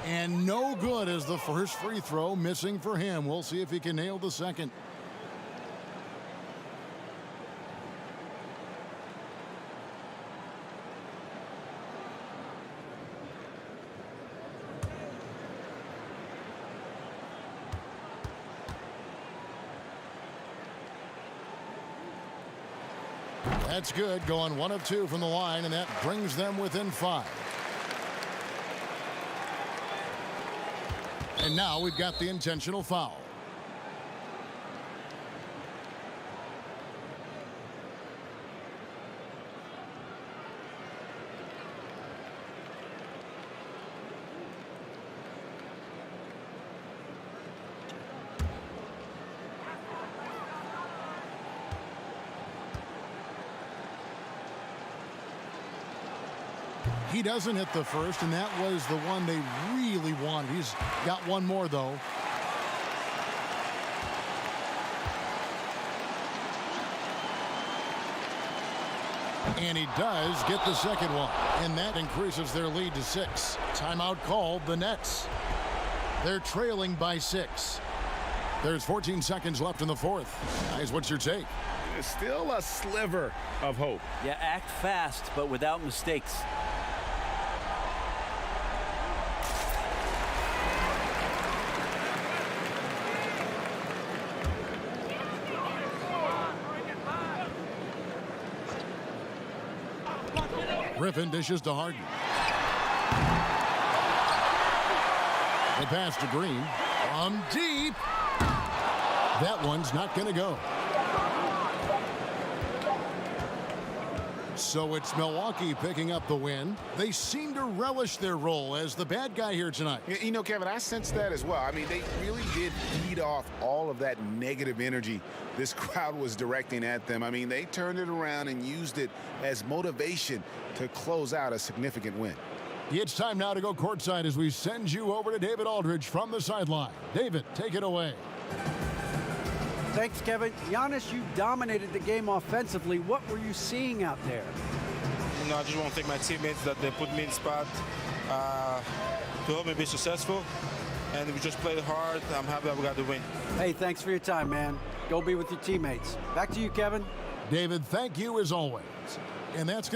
And no good as the first free throw missing for him. We'll see if he can nail the second. That's good, going 1 of 2 from the line, and that brings them within 5. And now we've got the intentional foul. He doesn't hit the first, and that was the one they really wanted. He's got one more, though. And he does get the second one, and that increases their lead to 6. Timeout called, the Nets. They're trailing by 6. There's 14 seconds left in the fourth. Guys, what's your take?
There's still a sliver of hope.
Yeah, act fast, but without mistakes.
Griffin dishes to Harden. The pass to Green. From deep. That one's not going to go. So it's Milwaukee picking up the win. They seem to relish their role as the bad guy here tonight.
You know, Kevin, I sense that as well. I mean, they really did feed off all of that negative energy this crowd was directing at them. I mean, they turned it around and used it as motivation to close out a significant win.
It's time now to go courtside as we send you over to David Aldridge from the sideline. David, take it away.
Thanks, Kevin. Giannis, you dominated the game offensively. What were you seeing out there?
You know, I just want to thank my teammates that they put me in the spot to help me be successful. And we just played hard. I'm happy that we got the win.
Hey, thanks for your time, man. Go be with your teammates. Back to you, Kevin.
David, thank you as always. And that's